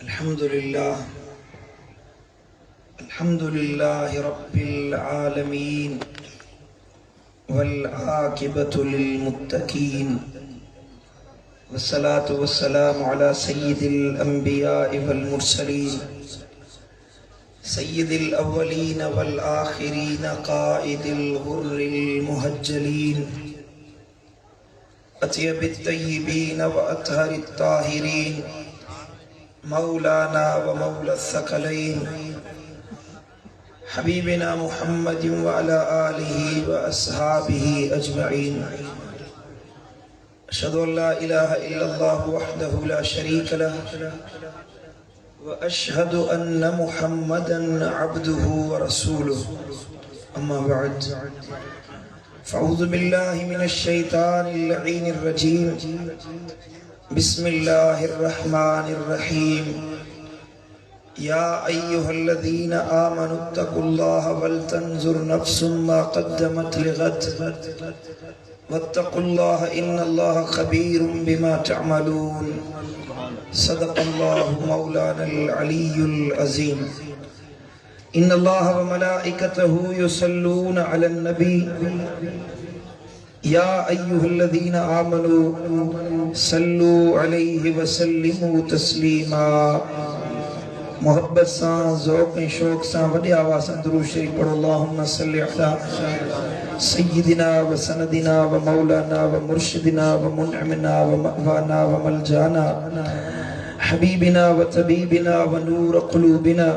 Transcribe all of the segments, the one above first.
अल्हम्दुलिल्लाह रब्बिल आलमीन वल आकिबतु लिल मुत्तकीन वस्सलातु वस्सलामु अला सय्यिदिल अंबिया वल मुरसलीन सय्यिदिल अव्वलीन वल आखिरीन काइदिल गुर्रिल मुहज्जलीन अत्यबित तय्यिबीन व अतहरित ताहिरीन मौलाना व मौला सकलैन हबीबिना मुहम्मद व अला आलिहि व अस्हाबिहि अजमईन अशहदु अल्ला इलाहा इल्लल्लाह वहदहु ला शरीक लह व अशहदु अन्न मुहम्मदन अब्दुहु व रसूलुहु अम्मा बअद फ़अऊज़ु बिल्लाहि मिनश शैतानिर लईनिर रजीम बिस्मिल्लाहिर रहमानिर रहीम या अय्युहल्लज़ीना आमनुत्तकुल्लाह वल तंजुर नफ्सुम मा क़द्दमत लिग़द वत्तकुल्लाह इन्नल्लाह ख़बीरुम बिमा तअमलून सदक़ल्लाहु मौलानल अलीयुल अज़ीम इन्नल्लाह व मलाइकतहु युसल्लूना अलन नबी या अय्युहल्लज़ीना आमनू सल्लू अलैहि व सल्लिमू तस्लीमा मोहब्बत सा ज़ौक़ शौक़ सा वॾे आवाज़ सां दुरूद शरीफ़ पढ़ो अल्लाहुम्मा सल्लि अला सय्यिदिना व सनदिना व मौलाना व मुर्शिदिना व मुनअमिना व मअवाना व मलजाना हबीबिना व तबीबिना व नूर क़ुलूबिना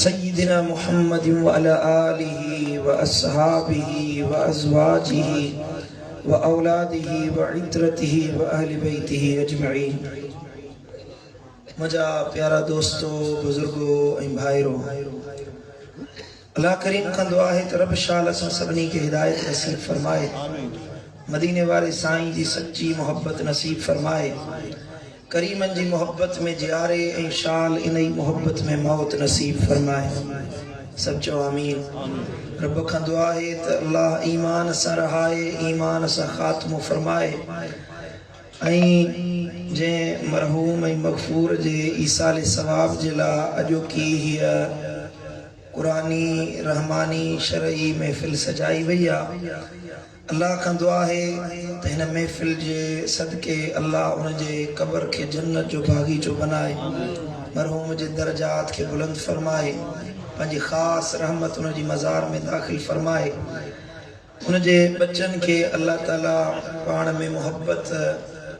सय्यिदिना मुहम्मद व अला आलिहि व अस्हाबिहि व अज़वाजिहि व औलादिहि व इत्रतिहि व अहलि बैतिहि अजमईन। मजा प्यारा दोस्तों बुजुर्गों ऐं भाइरो अल्लाह करीम का दुआ है तो रब शाल असां सभिनी खे हिदायत नसीब फरमाए, मदीने वारे साईं जी सच्ची मोहब्बत नसीब फरमाए, करीमन जी मोहब्बत में जियारे ऐं शाल इन ही मोहब्बत में मौत नसीब फरमाए। सब चो आमीन। रब का दुआ है तो अल्लाह ईमान सां रहाए, ईमान सां ख़ात्मो फरमाए जे मरहूम मगफूर जे ईसाले सवाब जे ला अॼोकी हीअ कुरानी रहमानी शरई महफ़िल सजाई वई आहे। अल्लाह का दुआ है तो हिन महफ़िल जे सदके अल्लाह उन जे कब्र के जन्नत जो बागीचो बनाए, मरहूम जे दर्जात के बुलंद फरमाए, पंहिंजी ख़ास रहमत उन जी मज़ार में दाखिल फरमाए, उन जे बच्चन के अल्लाह ताला पाण में मोहब्बत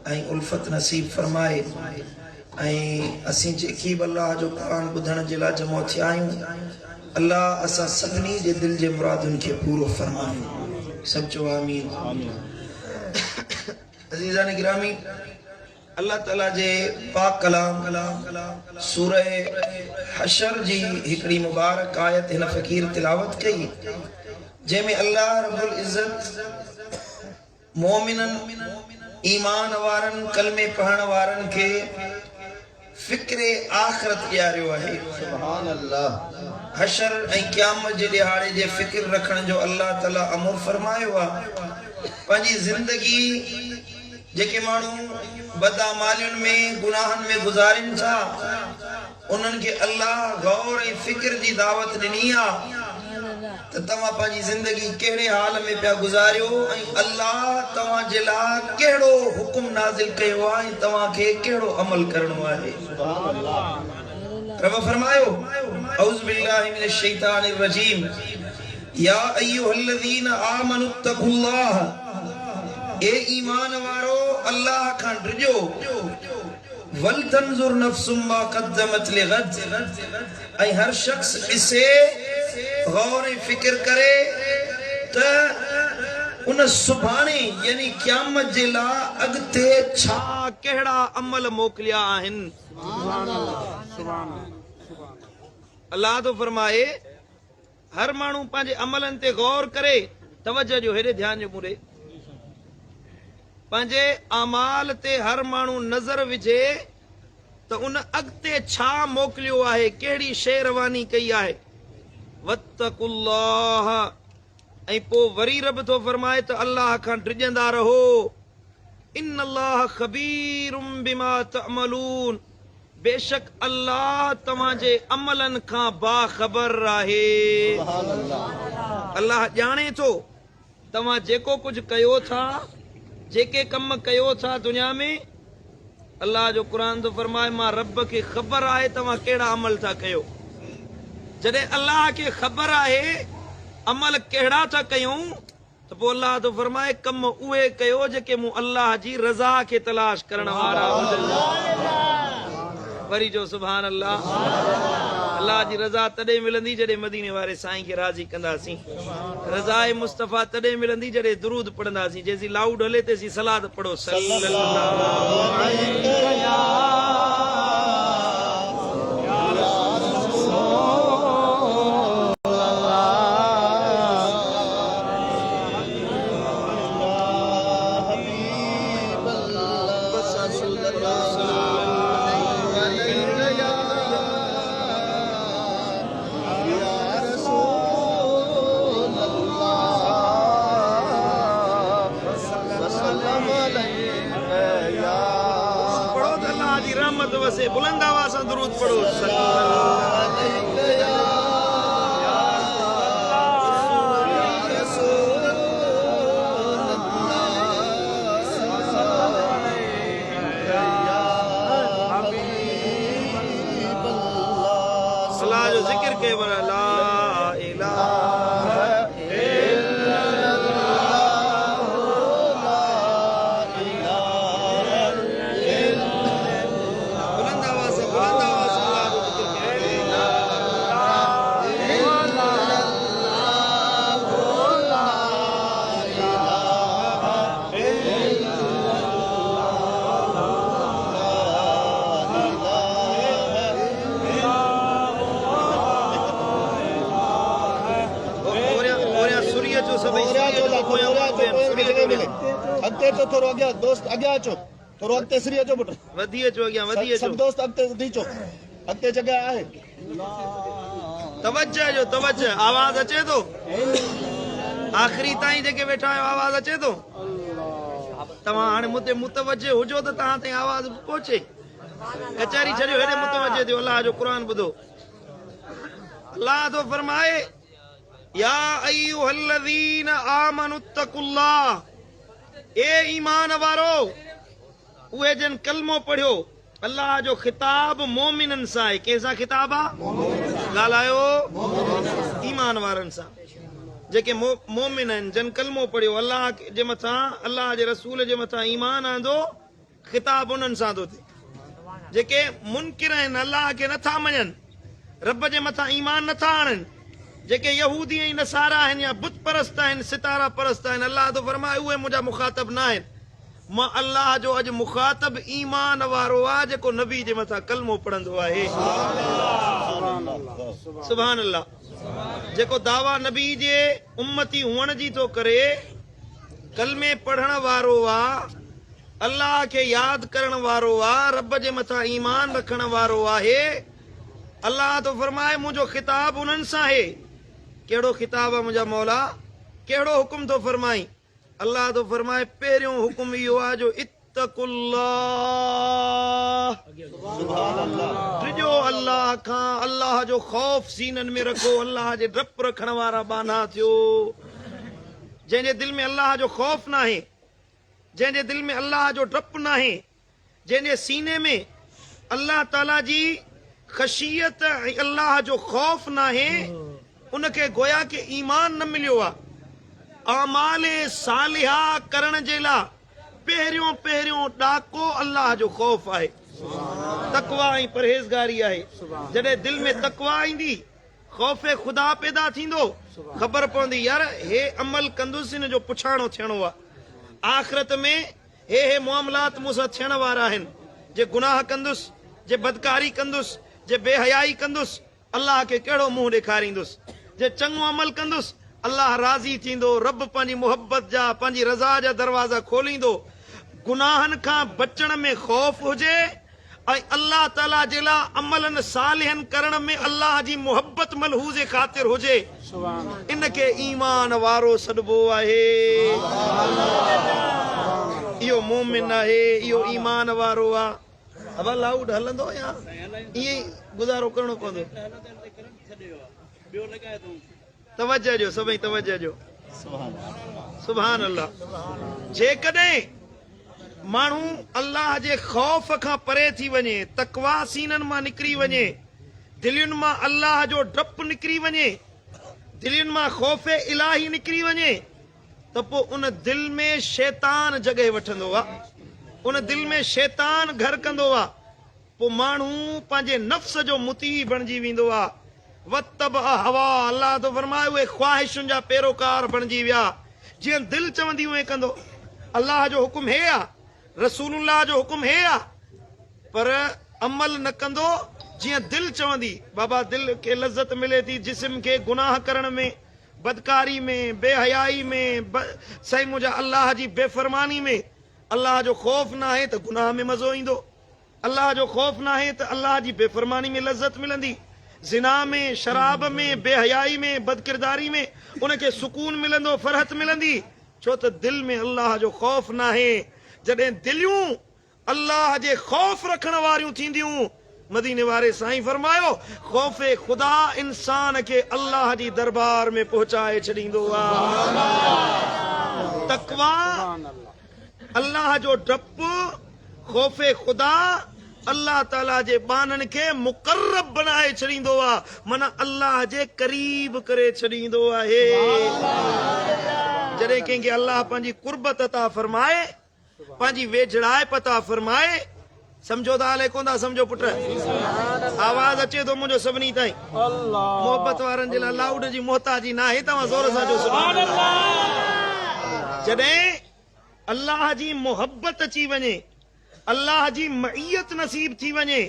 ऐं उल्फत नसीब फरमाए। ऐं असीं जेकी बि अल्लाह जो क़ुरान ॿुधण जे लाइ जमो थिया आहियूं, अल्लाह असां सभिनी जे दिल जे मुरादुनि खे पूरो फरमाए। सब चो आमीन। अज़ीज़ान गिरामी, अल्लाह ताला जे पाक कलाम सूरह हशर जी हिकड़ी मुबारक आयत हिन फ़कीर तिलावत कई, जंहिंमें अल्लाह रब्बुल इज़्ज़त मोमिनन ईमान वारन कलमे पढ़ण वारन के फिक्रे आखिरत ॾियारियो आहे। सुभान अल्लाह। हशर ऐं क़यामत जे ॾिहाड़े जे फिक्र रखण जो अल्लाह ताला अमर फरमायो आहे। पंहिंजी ज़िंदगी जेके माण्हू बदअमालियुनि में गुनाहनि में गुज़ारिन था, उन्हनि खे अल्लाह गौर ऐं फिक्र जी दावत ॾिनी आहे त तव्हां पंहिंजी ज़िंदगी कहिड़े हाल में पिया गुज़ारियो ऐं अल्लाह तव्हां जे लाइ कहिड़ो हुकुम नाज़िल कयो आहे ऐं तव्हांखे कहिड़ो अमल करणो आहे। रब फरमायो औज़ु बिल्लाहि मिनश शैतानिर रजीम या अय्युहल्लज़ीना आमनुत्तकुल्लाह, ए ईमान वारो अल्लाह खां डरिजो, वल तंजुर नफ्सुम मा क़द्दमत लिग़द, ऐं हर शख्स ॾिसे गौर फिक्र करे त उन सुभाणे यानी क़यामत जे लाइ अॻिते छा कहिड़ा अमल मोकिलिया आहिनि। अल्लाह तो फरमाए हर माण्हू पंहिंजे अमलनि ते गौर करे, तवज्जो जो हेॾे ध्यान जो मुड़े, पंहिंजे अमाल ते हर माण्हू नज़र विझे त उन अॻिते छा मोकिलियो आहे, कहिड़ी शइ रवानी कई आहे। वत्तकुल्लाह, ऐं पोइ वरी रब थो फरमाए त अल्लाह खां डिॼंदा रहो। इन अल्लाह ख़बीरुम बिमा तअमलून, बेशक अल्लाह तव्हांजे अमलनि खां बाख़बर आहे। अल्लाह ॼाणे थो तव्हां जेको कुझु कयो था, जेके कम कयो था दुनिया में। अल्लाह जो क़ुरान थो फरमाए मां रब खे ख़बर आहे तव्हां कहिड़ा अमल था कयो। जॾहिं अल्लाह खे ख़बर आहे अमल कहिड़ा था कयूं त पोइ अल्लाह थो फरमाए कम उहे कयो जेके मूं अल्लाह जी रज़ा खे तलाश करण वारा हुजनि। वरी जो सुभान अल्लाह। अल्लाह जी रज़ा तॾहिं मिलंदी जॾहिं मदीने वारे साईं खे राज़ी कंदासीं। रज़ा ए मुस्तफ़ा तॾहिं मिलंदी जॾहिं दुरूद पढ़ंदासीं। जेसीं लाउड हले तेसीं सलाद पढ़ो। से बुलंद आवाज से दुरूद पढ़ो। अल्लाह जो जिक्र के बरा ला अॻिते तो थोरो अॻियां दोस्त अॻियां अचो थोरो अॻिते श्री अचो पुट वधी अचो अॻियां वधी अचो सब दोस्त अॻिते वधी अचो अॻिते जॻह आहे तवज्जो जो तवज्जो आवाज अचे तो आखिरी ताईं जेके वेठा आहियो आवाज अचे तो तव्हां हाणे मुते मुतवज्जो हुजो त तव्हां ताईं आवाज पहुचे कचहरी छॾियो हेॾे मुतवज्जो थियो अल्लाह जो क़ुरान ॿुधो अल्लाह तो फरमाए या अय्युहल्लज़ीना आमनुत्तकुल्लाह ए ईमान वारो उहे जन कलमो पढ़ियो अल्लाह जो खिताब मोमिनन सां आहे कंहिंसां खिताब आहे ॻाल्हायो ईमान वारनि सां जेके मोमिन आहिनि जन कलमो पढ़ियो अल्लाह जे मथां अल्लाह जे रसूल जे मथां ईमान आंदो खिताब उन्हनि सां थो थिए जेके मुनकिर आहिनि अल्लाह खे नथा मञनि रब जे मथां ईमान नथा आणनि जेके यहूदी ऐं नसारा आहिनि या बुत परस्त आहिनि सितारा परस्त आहिनि अल्लाह तो फरमाए उहे मुंहिंजा मुखातब न आहिनि मां अल्लाह जो अॼु मुखातब ईमान वारो आहे जेको नबी जे मथां कलमो पढ़ंदो आहे सुभान अल्लाह जेको दावा नबी जे उम्मती हुअण जी थो करे कलमे पढ़ण वारो आहे अल्लाह खे यादि करण वारो आहे रब जे मथां ईमान रखण वारो आहे अल्लाह तो फरमाए मुंहिंजो खिताब उन्हनि सां आहे केड़ो खिताब है मुझा मौला केड़ो हुक्म तो फरमाई अल्लाह तो फरमाए पहिरियों हुक्म इहो आहे जो इत्तकुल्लाह सुभान अल्लाह टिजो अल्लाह खां अल्लाह जो खौफ सीनन में रखो अल्लाह जे डप रखण वारा बाना थियो जंहिंजे दिल में अल्लाह जो खौफ ना है जंहिंजे दिल में अल्लाह जो डप ना है जंहिंजे सीने में अल्लाह ताला जी खशियत अल्लाह जो खौफ ना है उनके गोया के ईमान न मिलियो आहे आमाले सालिहा करण जे लाइ पहिरियों पहिरियों ॾाको अल्लाह जो खौफ आहे तकवा ऐं परहेज़गारी आहे जॾहिं दिल में तकवा ईंदी खौफ़े खुदा पैदा थींदो ख़बर पवंदी यार हे अमल कंदुसि हिन जो पुछाणो थियणो आहे आख़िरत में हे मामलात मूंसां थियण वारा आहिनि जे गुनाह कंदुसि जे बदकारी कंदुसि जे बेहयाई कंदुसि अल्लाह के कहिड़ो मुंहुं ॾेखारींदुसि जे चङो अमल कंदुसि अल्लाह राज़ी थींदो रब पंहिंजी मोहब्बत जा पंहिंजी रज़ा जा दरवाज़ा खोलींदो गुनाहनि खां बचण में खौफ़ हुजे ऐं अल्लाह ताला जे लाइ अमलन सालिहन करण में अल्लाह जी मोहब्बत मलहूज़ ख़ातिर हुजे, इनखे ईमान वारो सॾिबो आहे। इहो मोमिन आहे, इहो ईमान वारो आहे। अब लाउड हलंदो या ईअं ई गुज़ारो करणो पवंदो? तवज्जो ॾियो सभई, तवज्जो ॾियो। सुभान अल्लाह। जेकॾहिं माण्हू अल्लाह जे ख़ौफ़ खां परे थी वञे, तक़वा सीननि मां निकिरी वञे, दिलियुनि मां अल्लाह जो डपु निकिरी वञे, दिलियुनि मां ख़ौफ़ इलाही निकिरी वञे, त पोइ उन दिलि में शैतान जॻहि वठंदो आहे, उन दिलि में शैतान घर कंदो आहे। पोइ माण्हू पंहिंजे नफ़्स जो मुती बणिजी वेंदो आहे। वतब हवा, अल्लाह तो फरमायो उहे ख़्वाहिशुनि जा पैरोकार बणिजी विया। जीअं दिलि चवंदी उहे कंदो। अल्लाह जो हुकुम हे आहे, रसूलुल्लाह जो हुकुम हे आहे, पर अमल न कंदो जीअं दिलि चवंदी। बाबा दिलि खे लज़त मिले थी जिस्म खे गुनाह करण में, बदकारी में, बेहयाई में, सही मुंहिंजा अल्लाह जी बेफ़रमानी में। अल्लाह जो ख़ौफ़ न आहे त गुनाह में मज़ो ईंदो, अल्लाह जो ख़ौफ़ न आहे त अल्लाह जी बेफ़रमानी में लज़त मिलंदी, ज़िना में, शराब में, बेहयाई में, बदकिरदारी में उनखे सुकून मिलंदो, फ़रहत मिलंदी, छो त दिलि में अल्लाह जो ख़ौफ़ न आहे। जॾहिं दिलियूं अल्लाह जे ख़ौफ़ रखण वारियूं थींदियूं, मदीने वारे साईं फरमायो ख़ौफ़े ख़ुदा इंसान खे अल्लाह जी दरबार में पहुचाए छॾींदो आहे। तक़वा, अल्लाह जो डपु, ख़ौफ़े ख़ुदा अल्लाह ताला जे बाननि खे मुक़र्रब बनाए छॾींदो आहे, माना अल्लाह जे क़रीब करे छॾींदो आहे। जॾहिं कंहिंखे अल्लाह पंहिंजी कुर्बत अता फरमाए, पंहिंजी वेझड़ाइप अता फरमाए, समझो था हले कोन था समझो पुट? आवाज़ अचे थो मुंहिंजो सभिनी ताईं? मोहबत वारनि जे लाइ लाउड जी मोहताजी न आहे, तव्हां ज़ोर सां जो सुभान अल्लाह। जॾहिं अल्लाह जी मोहब्बत अची वञे, अल्लाह जी मईयत नसीब थी वञे,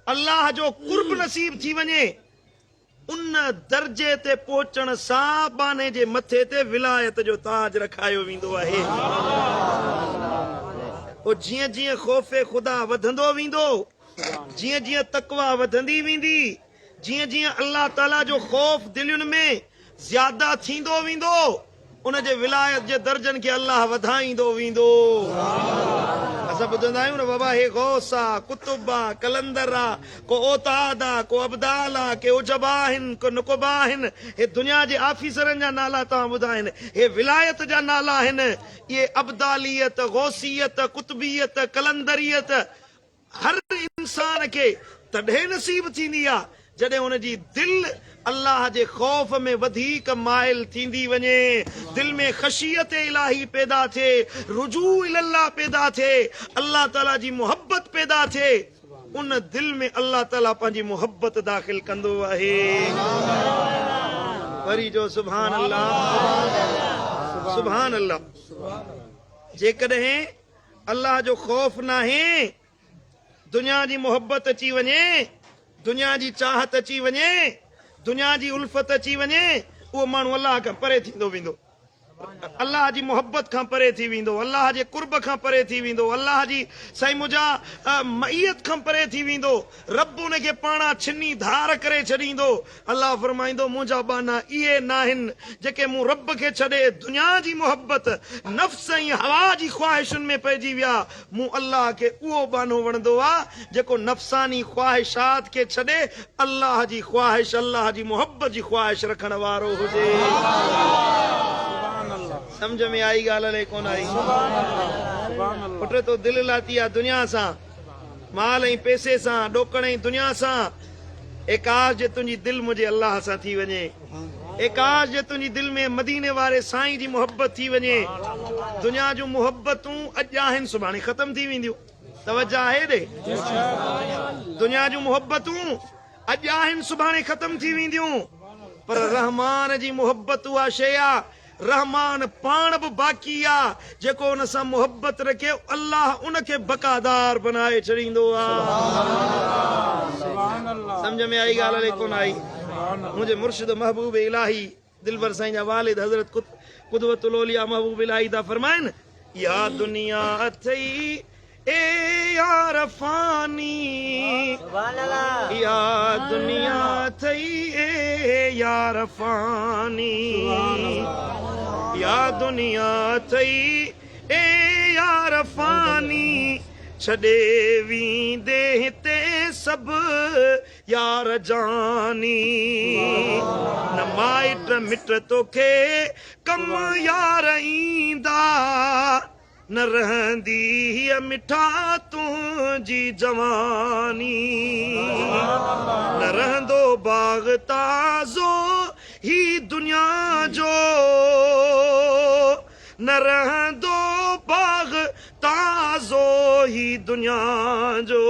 अल्लाह जो कुर्ब नसीब थी वञे, उन दर्जे ते पहुचण सां बाने जे मथे ते विलायत जो ताज रखायो वेंदो आहे। जीअं जीअं ख़ौफ़े ख़ुदा वधंदो वेंदो, जीअं जीअं तक़वा वधंदी वेंदी, जीअं जीअं अल्लाह ताला जो ख़ौफ़ दिलियुनि में ज़्यादा थींदो वेंदो, उन जे विलायत जे दर्जनि खे अल्लाह वधाईंदो वेंदो। असां ॿुधंदा आहियूं न बाबा, हे गौस आहे, कुतुब आहे, कलंदर आहे, को ओताद आहे, को अब्दाल आहे, के उजबा आहिनि, को नुक़बा आहिनि। हे दुनिया जे ऑफिसरनि जा नाला तव्हां ॿुधा आहिनि, हे विलायत जा नाला आहिनि। इहे अब्दालियत, गौसियत, कुतबियत, कलंदरियत हर इंसान खे तॾहिं नसीब थींदी आहे जॾहिं हुनजी दिलि अल्लाह जे ख़ौफ़ में वधीक माइल थींदी वञे, दिल में ख़शियत इलाही पैदा थिए, रुजू इल्लाह पैदा थिए, अल्लाह ताला जी मोहब्बत पैदा थिए। उन दिल में अल्लाह ताला पंहिंजी मोहब्बत दाख़िल कंदो आहे। वरी जो सुभान अल्लाह, सुभान अल्लाह। जेकॾहिं अल्लाह जो ख़ौफ़ न आहे, दुनिया जी मोहब्बत अची वञे, दुनिया जी चाहत अची वञे, दुनिया जी उल्फत अची वञे, उहो माण्हू अल्लाह खां परे थींदो वेंदो, अल्लाह जी मोहब्बत खां परे थी वेंदो, अल्लाह जे कुर्ब खां परे थी वेंदो, अल्लाह जी सही मुंहिंजा मईयत खां परे थी वेंदो। रब उनखे पाणा छिनी धार करे छॾींदो। अल्लाह फरमाईंदो मुंहिंजा बाना इहे न आहिनि जेके मूं रब खे छॾे दुनिया जी मोहब्बत, नफ़्स ऐं हवा जी ख़्वाहिशुनि में पइजी विया। मूं अल्लाह खे उहो बानो वणंदो आहे जेको नफ़्सानी ख़्वाहिशात खे छॾे अल्लाह जी ख़्वाहिश, अल्लाह जी मोहब्बत जी ख़्वाहिश रखण वारो हुजे। समझ में आई ॻाल्हि अलाए कोन आई? पुट तो दिलि लाती आहे दुनिया सां, माल ऐं पैसे सां, ॾोकण ऐं दुनिया सां। एकाश जे तुंहिंजी दिलि मुंहिंजे अल्लाह सां थी वञे, एकाश जे तुंहिंजी दिलि में मदीने वारे साईं जी मोहब्बत थी वञे। दुनिया जूं मोहब्बतूं अॼु आहिनि, सुभाणे ख़तम थी वेंदियूं। तवज्जो आहे ॾे? दुनिया जूं मोहब्बतूं अॼु आहिनि, सुभाणे ख़तम थी वेंदियूं, पर रहमान जी मोहब्बत उहा शइ आहे, रहमान पाण बि बाक़ी आहे, जेको हुन सां मोहब्बत रखे अल्लाह उनखे बकादार बनाए छॾींदो आहे। समझ में आई ॻाल्हि अलाए कोन आई? मुंहिंजे मुर्शिद महबूब इलाही दिलबर साईं जा वालिद हज़रत कुदवतुल औलिया महबूब इलाही था फरमाइनि, या दुनिया अथई ए यार फानी या दुनिया थई ए यार फानी या दुनिया थई ए यार फानी छॾे वींदे हिते सभु यार जानी न माइट मिट तोखे कम यार ईंदा न रहंदी हीअ मिठा तुंहिंजी जवानी न रहंदो बाग़ ताज़ो ही दुनिया जो न रहंदो बाग़ ताज़ो ही दुनिया जो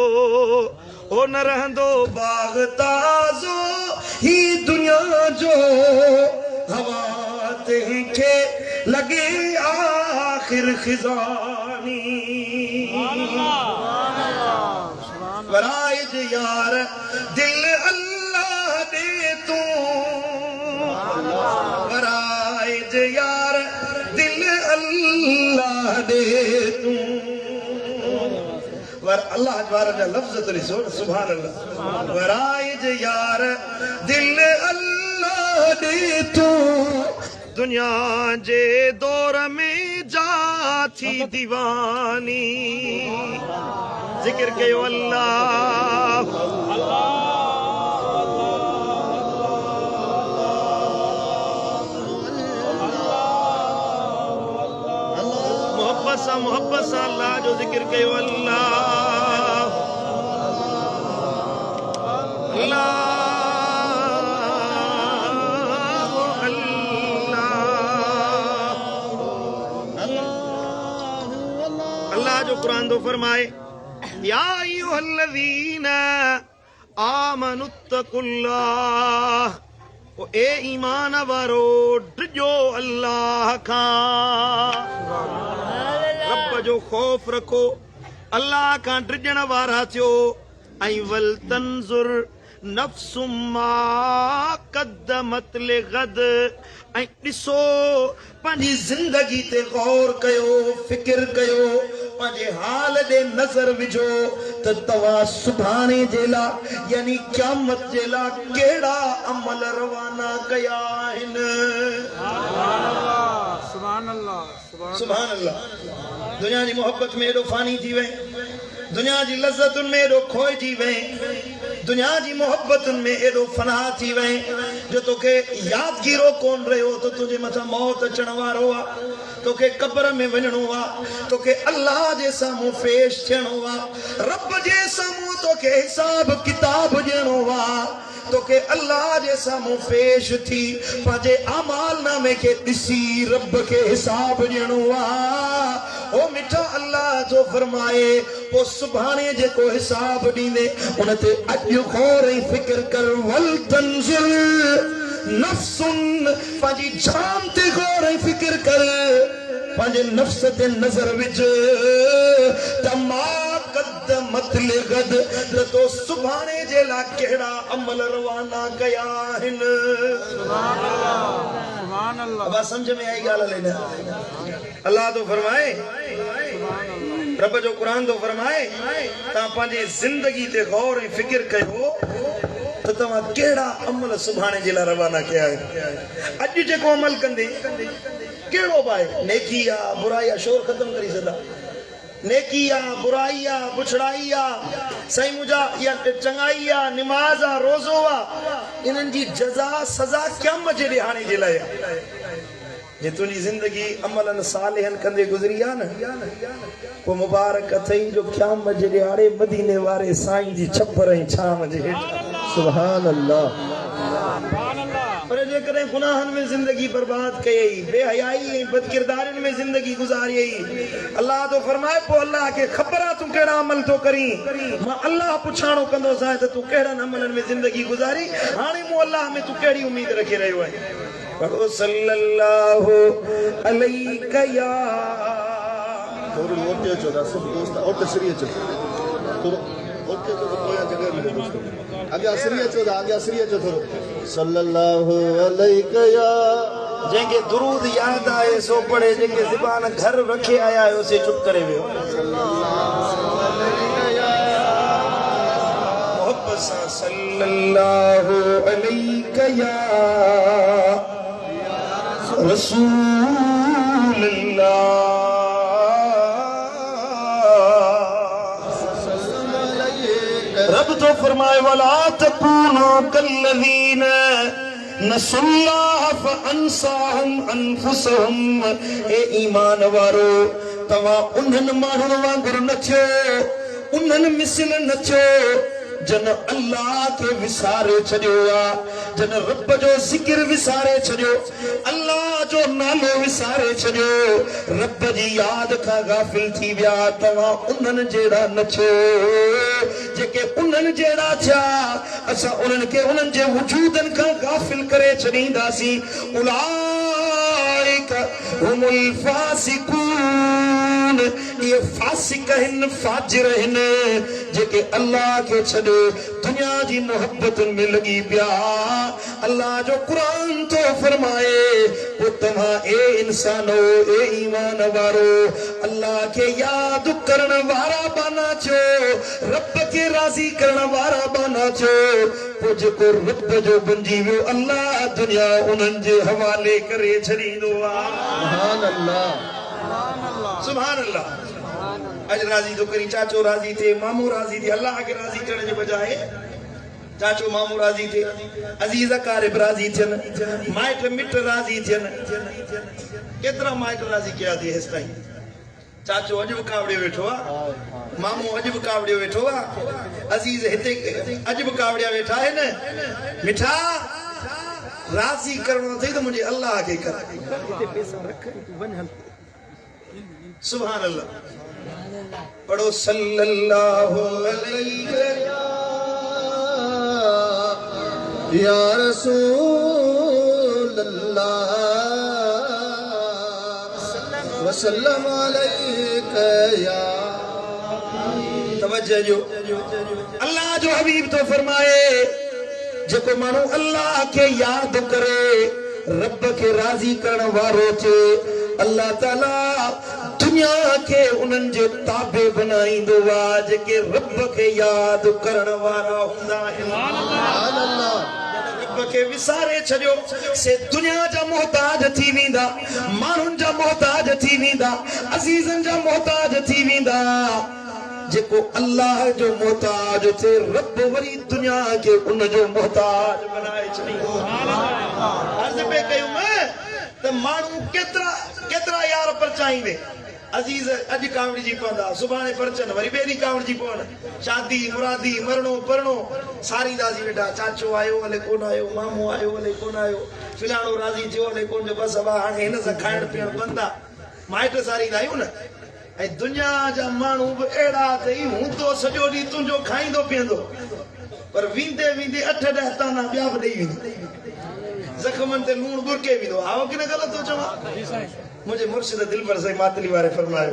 ओ न रहंदो बाग़ ताज़ो ही दुनिया जो हवा तंहिंखे लॻे आख़िर खिज़ानी वराइज यार दिल अल्लाह दे तू वराइज यार दिल अल्लाह दे तू वर अल्लाह द्वारा जा लफ्ज़ तो ॾिसो सुभान अल्लाह वराइज यार दिल अल्लाह दे तू दुनिया जे दौर में जा थी दीवानी जिक्र कयो अल्लाह मोहब्बत सां अल्लाह जो जिक्र कयो अल्लाह अल्लाह अल्लाह जो कुरान तो फरमाए या अय्युहल्लज़ीना आमनुत्तकुल्लाह ओ ए ईमान वारो डिजो अल्लाह खां रब जो खौफ रखो अल्लाह खां डिजण वारा थियो ऐं वल तंजुर नफ्सुम मा क़द्दमत लिग़द ऐं ॾिसो पंहिंजी ज़िंदगी ते गौर कयो फिक्र कयो पंहिंजे हाल ॾे नज़र विझो त तव्हां सुभाणे जे लाइ यानी क़यामत जे लाइ कहिड़ा अमल रवाना कया आहिनि सुभान अल्लाह दुनिया जी मोहब्बत में एॾो फानी थी वई दुनिया जी लज़्ज़तुनि में एॾो खोइजी वई दुनिया जी मोहब्बतुनि में एॾो फना थी वई जो तोखे यादगीरो कोन रहियो त तुंहिंजे मथां मौत अचण वारो आहे तोखे क़ब्र में वञणो आहे तोखे अल्लाह जे साम्हूं पेश थियणो आहे रब जे साम्हूं तोखे हिसाब किताब ॾियणो आहे तोखे अल्लाह जे साम्हूं पेश थी पंहिंजे अमाल नामे खे ॾिसी रब खे हिसाब ॾियणो आहे ओ मिठा अल्लाह जो फरमाए पोइ सुभाणे जेको हिसाब ॾींदे उन ते अॼु गौर ऐं फिक्र कर वल तंजुर नफ्सुन पंहिंजी जान ते गौर ऐं फिक्र कर पंहिंजे नफ्स ते नज़र विझ त मां क़द्दमत लिग़द त तो सुभाणे जे लाइ कहिड़ा अमल रवाना कया आहिनि सुभान अल्लाह अब समझ में आई ॻाल्हि हले न अल्लाह तो फरमाए रब जो कुरान तो फरमाए तव्हां पंहिंजी ज़िंदगी ते गौर ऐं फिक्र कयो त तव्हां कहिड़ा अमल सुभाणे जे लाइ रवाना कया आहिनि अॼु जेको अमल कंदे कहिड़ो बि आहे नेकी आहे बुराई आहे शोर ख़तम करी सघंदा नेकी आहे बुराई आहे बुछड़ाई आहे साईं मुंहिंजा या चङाई आहे निमाज़ आहे रोज़ो आहे इन्हनि जी जज़ा सज़ा क़यामत जे ॾिहाणे जे लाइ आहे जे तुंहिंजी ज़िंदगी अमलनि सालिहनि कंदे गुज़री आहे न पोइ मुबारक अथई जो क़यामत जे ॾिहाणे मदीने वारे साईं जी छपर ऐं छांव जे हेठि सुभान अल्लाह पर जेकॾहिं गुनाहनि में ज़िंदगी बर्बाद कयई बेहयाई ऐं बदकिरदारियुनि में ज़िंदगी गुज़ारियई अल्लाह तो फरमाए पोइ अल्लाह खे ख़बर आहे तूं कहिड़ा अमल थो करीं मां अल्लाह पुछाणो कंदोसांइ त तूं कहिड़नि अमलनि में ज़िंदगी गुज़ारी हाणे मूं अल्लाह में तूं कहिड़ी उम्मीद रखी रहियो आहीं पढ़ो सल्लल्लाहु अलैका या थोरो ओटे अचो था सभु दोस्त ओटे सरी अचो थोरो ओटे तो पोयां जगह मिले दोस्तों आगे असरी अचो था आगे असरी अचो थोरो सल्लल्लाहु अलैका या जेके दुरूद याद आए सो पढ़े, जेके ज़बान घर रखे आया है उसे चुप करे वियो। मोहब्बत सां सल्लल्लाहु अलैहि या रसूलल्लाह। रब तो फरमाए वाला तकूनो कल्लज़ीन नसुल्लाह फअनसाहुम अनफुसहुम। ए ईमान वारो तवा उन्हनि माण्हुनि वांगुरु न थियो, उन्हनि मिसल न थियो जन अल्लाह के विसारे छॾियो आहे, जन रब जो ज़िक्र विसारे छॾियो, अल्लाह जो नालो विसारे छॾियो, रब जी याद खां गाफ़िल थी विया। तव्हां उन्हनि जहिड़ा न थियो, जेके उन्हनि जहिड़ा थिया असां उन्हनि खे उन्हनि जे वजूदनि खां गाफ़िल करे छॾींदासीं। उलाइक हुमुल फासिकून। ये फासिक आहिनि, फाजिर आहिनि, जेके अल्लाह खे छॾे दुनिया जी मोहब्बतुनि में लॻी पिया। अल्लाह जो क़ुरान तो फरमाए पोइ तव्हां ए इंसानो, ए ईमान वारो अल्लाह खे यादि करण वारा बना थियो, रब खे राज़ी करण वारा बना थियो। पोइ जेको रब जो बणिजी वियो अल्लाह दुनिया उन्हनि जे हवाले करे छॾींदो आहे। सुभान अल्लाह, सुभान अल्लाह। अज राजी तो करी, चाचो राजी थे, मामू राजी थे। अल्लाह के राजी करने के बजाय चाचो मामू राजी थे, अजीज अकारिब राजी थियन, माइट मिट राजी थियन। केतरा माइट राजी किया थी इस टाइम। चाचो अज भी कावड़ियो वेठो आ, मामू अज भी कावड़ियो वेठो आ, अजीज हिते अज भी कावड़िया वेठा है न। मिठा राजी करणो थई तो मुझे अल्लाह के कर। सुभान अल्लाह। पढ़ो सल्लल्लाहु अलैहि या रसूलल्लाह वसल्लम अलैका या। तवज्जो जो अल्लाह जो हबीब तो फरमाए जेको माण्हू अल्लाह के याद करे, रब के राजी करण वारो थे, अल्लाह ताला दुनिया के उन्हनि जे ताबे बनाईंदो आहे, जेके रब के याद करण वारा हूंदा आहिनि। रब के विसारे छॾियो से दुनिया जा मोहताज थी वेंदा, माण्हुनि जा मोहताज थी वेंदा, अज़ीज़नि जा मोहताज थी वेंदा। जेको अल्लाह जो मोहताज थे, रब वरी दुनिया के उन जो मोहताज बनाए छॾींदो। अर्ज़ पे कयूं त माण्हू केतिरा केतिरा यार परचाईंदे। अजीज अज कावड़ी जी पवंदा, सुभाणे परचन, वरी ॿिए ॾींहुं कावड़ी जी पवनि, शादी मुरादी मरणो परणो सारी दासी वेठा। चाचो आयो हले कोन आयो, मामू आयो हले कोन आयो, फिलाणो राज़ी थियो हले कोन जो, बसि अब हाणे हिन सां खाइण पीअण बंदि आहे। माइट सारींदा आहियूं न। ऐं दुनिया जा माण्हू बि अहिड़ा अथई, हूं तो सॼो ॾींहुं तुंहिंजो खाईंदो पीअंदो, पर वेंदे वेंदे 8-10 ताना ॿिया बि ॾेई वेंदो, ज़ख़्मनि ते लूण बुरके वेंदो। आओ कि न ग़लति थो चवां? मुझे मुर्शिद दिलबर से मातली वारे फरमायो,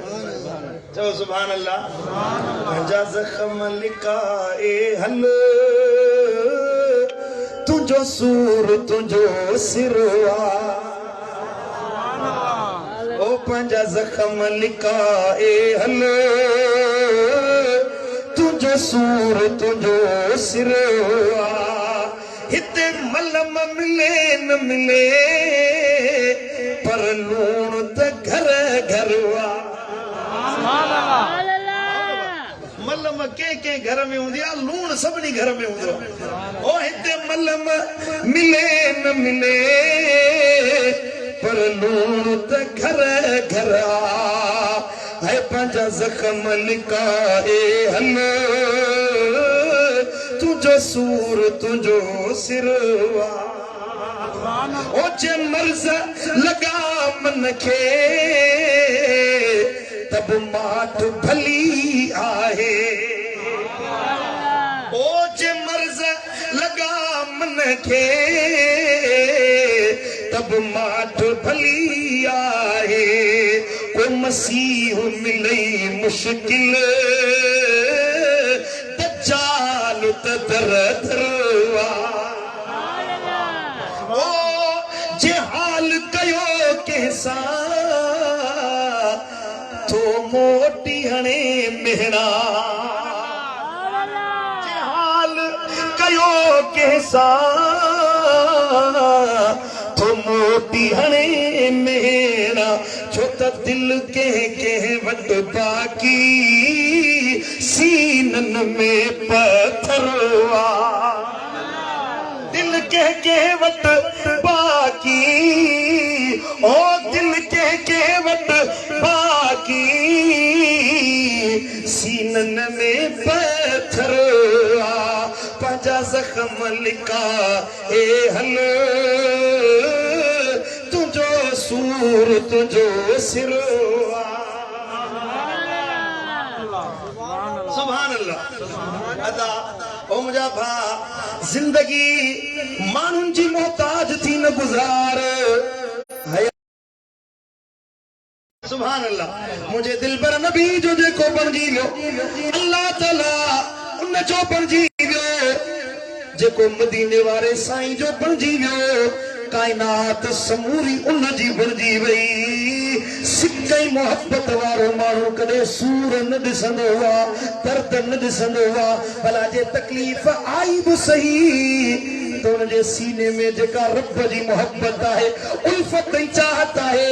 चओ सुभान अल्लाह। पंहिंजा ज़ख़्म लिकाए हल, तुंहिंजो सूर तुंहिंजो सिरो आहे। ओ पंहिंजा ज़ख़्म लिकाए हल, तुंहिंजो सूर तुंहिंजो सिरो आहे। हिते मलम मिले न मिले, पर लूण त घर घर मलम के घर में हूंदी आहे, लूण सभिनी घर में हूंदो। ओ हिते मलम मिले न मिले, पर लूण त घर घर आहे। पंहिंजा ज़ख़्म लिकाए हल, तुंहिंजो सूर तुंहिंजो सिरो आहे। ओ जे मर्ज़ लगा मन खे, तब माठ भली आहे। ओ जे मर्ज़ लगा मन खे, तब माठ भली आहे। को मसीह मिलई मुश्किल, दज्जाल त दर दर आहे। ओ जे हाल कयो तो मोटी हणे मेहना हाल कयो कैसा तो मोटी हणे मेहना छो त दिल के वट बाकी सीनन में पत्थरवा दिल के वट बाकी ओ दिल के वट बाकी सीनन में पत्थरवा पंजा जख्म लिखा ए हल तुझो सूर तुझो सिरवा सुभान अल्लाह अदा ओ मुझा भा जिंदगी मानुन जी मोहताज थी न गुजार सुभान अल्लाह मुझे दिल पर नबी जो जेको बणजी वियो अल्लाह ताला उन जो बणजी वियो जेको मदीने वारे साईं जो बणजी वियो कायनात समूरी उन जी बणजी वई सिकई मोहब्बत वारो माण्हू कॾहिं सूर न ॾिसंदो हुआ दर्द न ॾिसंदो हुआ भला जे तकलीफ़ आई बि सही तो उनजे सीने में जेका रब जी मोहब्बत आहे उल्फत ऐं चाहत आहे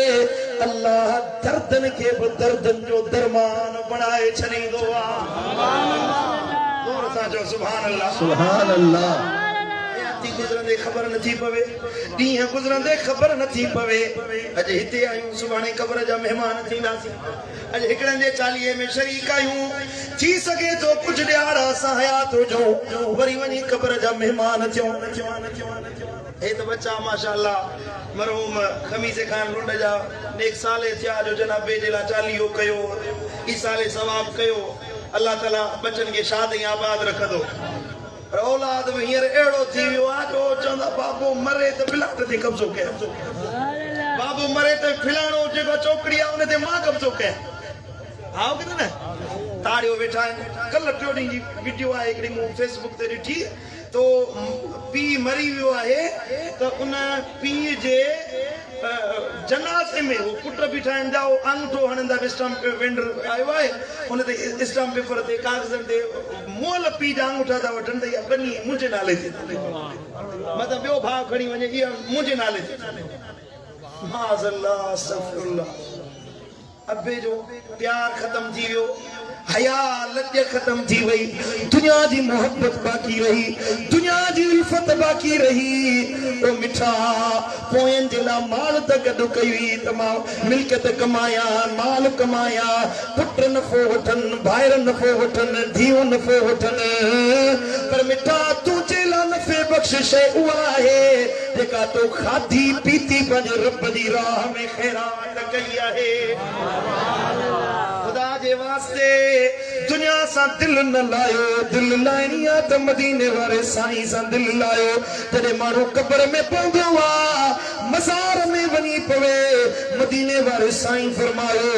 अल्लाह दर्दन खे बि दर्दन जो दरमान बणाए छॾींदो आहे ज़ोर सां चओ सुभान अल्लाह सुभान अल्लाह गुजरंदे ख़बर नथी पवे ॾींहं गुजरंदे ख़बर नथी पवे अॼु हिते आहियूं सुभाणे क़ब्र जा महिमान थींदासीं अॼु हिकिड़े जे चालीहे में शरीक आहियूं थी सघे थो कुझु ॾियार असां हयात हुजूं वरी वञी क़ब्र जा महिमान थियूं हे त बच्चा माशाअल्लाह मरहूम खमीसे खान लुंड जा नेक साले थिया जो जनाबे जे लाइ चालीहो कयो ई साले सवाब कयो अल्लाह ताला बचन खे शाद ऐं आबाद रखंदो औलाद में हींअर अहिड़ो थी वियो आहे जो चवंदा बाबो मरे त बिलाट ते कब्ज़ो कयां बाबो मरे त फिलाणो जेको चौकड़ी आहे उन ते मां कब्ज़ो कयां हा की न ताड़ियो वेठा आहिनि कल्ह टियों ॾींहं जी वीडियो आहे हिकिड़ी मूं फेसबुक ते ॾिठी तो पीउ मरी वियो आहे त उन पीउ जे जनाज़े में वो पुट बीठा आहिनि जा अंगूठो हणंदा स्टाम्प वेंडर आयो आहे उन ते स्टाम्प पेपर ते कागज़नि ते मोल पीउ जा अंगूठा था वठनि त इहा बनी मुंहिंजे नाले ते मतिलबु ॿियो भाउ खणी वञे इहा मुंहिंजे नाले ते माज़अल्लाह अस्तग़फिरुल्लाह अबे जो प्यार ख़त्म थी वियो हया लज खत्म थी वई दुनिया जी मोहब्बत बाकी रही दुनिया जी उल्फत बाकी रही ओ मिठा पोयन जे ला माल त गॾु कई हुई तमाम मिल्कियत कमाया माल कमाया पुट नफ़ो वठन भाइर नफ़ो वठन धीउ नफ़ो वठन पर मिठा तुंहिंजे ला नफ़े बख़्श शइ उहा आहे जेका तो खाधी पीती पंहिंजे रब जी राह में ख़ैरात कई आहे खुदा जे वास्ते दुनिया सा दिल न लायो दिल लाइनी आ त मदीने वारे साईं सा दिल लायो जॾहिं माण्हू क़ब्र में पवंदो आहे मज़ार में वञी पवे मदीने वारे साईं फरमायो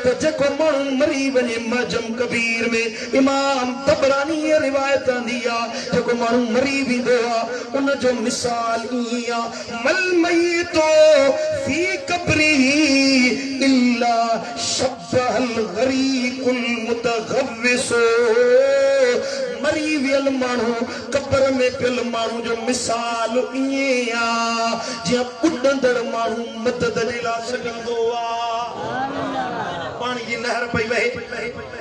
त जेको माण्हू मरी वञे मजम कबीर में इमाम तबरानी रिवायत आंदी आहे जेको माण्हू मरी वेंदो आहे उन जो मिसाल ईअं आहे मल मय्यतो फी क़ब्री इल्ला शब्बहल गरीकुल मुतगव्विसो मरी वियल माण्हू क़ब्र में पियल माण्हू जो मिसाल ईअं आहे जीअं उॾंदड़ माण्हू मदद जे लाइ छॾींदो आहे पानी जी लहर पई वहे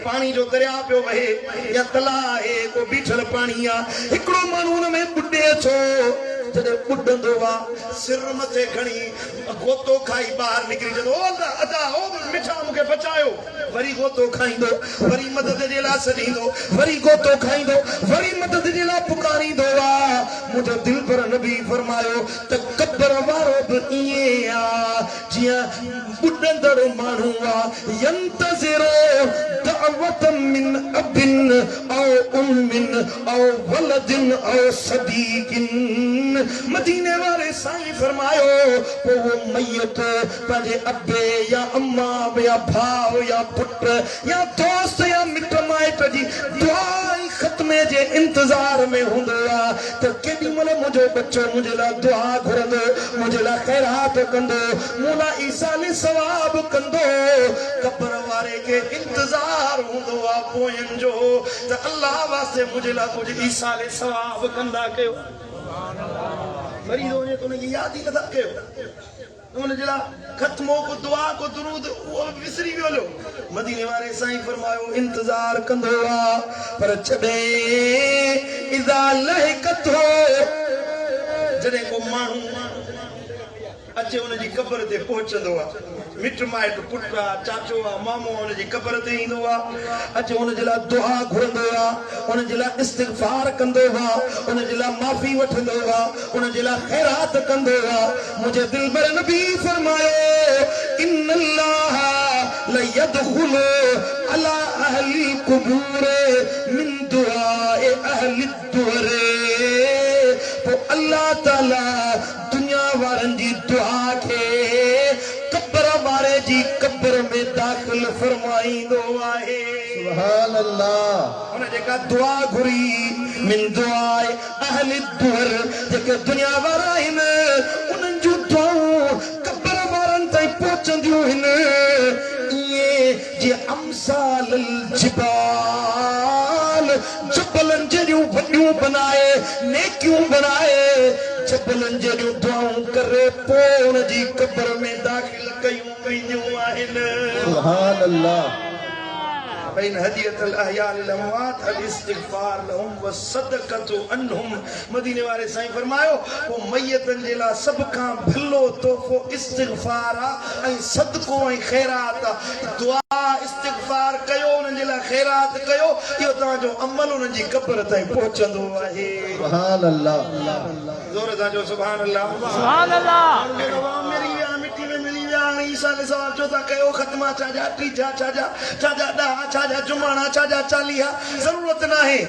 पानी जो दरिया पियो वहे या तला आहे को बीठल पानी आहे हिकिड़ो माण्हू हुन में ॿुॾे छो जॾहिं ॿुॾंदो आहे सिर मथे खणी गोतो खाई ॿाहिरि निकिरी वेंदो अदा ओ मिठा मूंखे बचायो वरी गोतो खाईंदो वरी मदद जे लाइ छॾींदो वरी गोतो खाईंदो वरी मदद जे लाइ पुकारींदो आहे मुंहिंजो दिल पर नबी फरमायो त क़ब्र वारो बि ईअं आहे जीअं ॿुॾंदड़ माण्हू आहे यंतज़िरो दअवत मिन अबिन औ उम्मिन औ वलदिन औ सदीकिन मदीने वाले साईं फरमायो पोइ वो मैयत पंहिंजे अबे या अम्मा या भाउ या पुट या दोस्त या मिट माइट जी दुआ ख़त्मे जे इंतज़ार में हूंदो आहे त केॾी महिल मुंहिंजो बच्चो मुंहिंजे लाइ दुआ घुरंदो मुंहिंजे लाइ ख़ैरात कंदो मूं लाइ ईसाले सवाब कंदो आहे के इंतजार हूंदो आहे पोयनि जो त अल्लाह वास्ते मुंहिंजे लाइ कुझु ईसाले सवाब कंदा कयो मरीज़ वञे त उनखे यादि ई नथा कयो उनजे लाइ ख़त्मो को दुआ को दुरूद उहो विसरी वियो मदीने वारे साईं फरमायो इंतजार कंदो आहे पर छॾे इज़ा लहकतो जॾहिं को माण्हू अचे उनजी क़बर ते पहुचंदो आहे मिट माइट पुट आहे चाचो आहे मामो उनजी क़बर ते ईंदो आहे अचे उनजे लाइ दुआ घुरंदो आहे उनजे लाइ इस्तिग़फार कंदो आहे उनजे लाइ माफ़ी वठंदो आहे उनजे लाइ ख़ैरात कंदो आहे मुंहिंजे दिलबर नबी फरमायो इन्नल्लाह लयदखुलु अला अहली कुबूर मिन दुआए अहली दुर तो अल्लाह ताला दुनिया वारनि जी दुआ खे कब्र वारे जी कब्र में दाखिल फरमाईंदो आहे सुभान अल्लाह उन जेका दुआ घुरी मिन दुआए अहली दुर जेके दुनिया वारा आहिनि उन्हनि जूं दुआऊं कब्र वारनि ताईं पहुचंदियूं आहिनि इएं जीअं अमसाल जिबाल जबलनि जहिड़ियूं वॾियूं बनाए नेकियूं बनाए जबलनि जहिड़ियूं दुआऊं करे पोइ उनजी क़ब्र में दाख़िल कयूं वेंदियूं आहिनि सुभान अल्लाह بين هدية الأحياء للأموات الاستغفار لهم والصدقة عنهم मदीने वारे साईं फरमायो वो मयतन जे लाइ सभ खां भलो तोहफ़ो इस्तिग़फार आहे ऐं सदको ऐं ख़ैरात दुआ इस्तिग़फार कयो उन्हनि जे लाइ ख़ैरात कयो इहो तव्हांजो अमल उन्हनि जी क़ब्र ताईं पहुचंदो आहे सुभान अल्लाह ज़ोर सां चओ सुभान अल्लाह सुभान अल्लाह मेरी मिट्टी में मिली विया ईसा ने सवाल जो था कयो ख़त्मा छाजा टीजा छाजा छाजा ॾह छाजा जुमाणा छाजा चालीहा ज़रूरत नाहे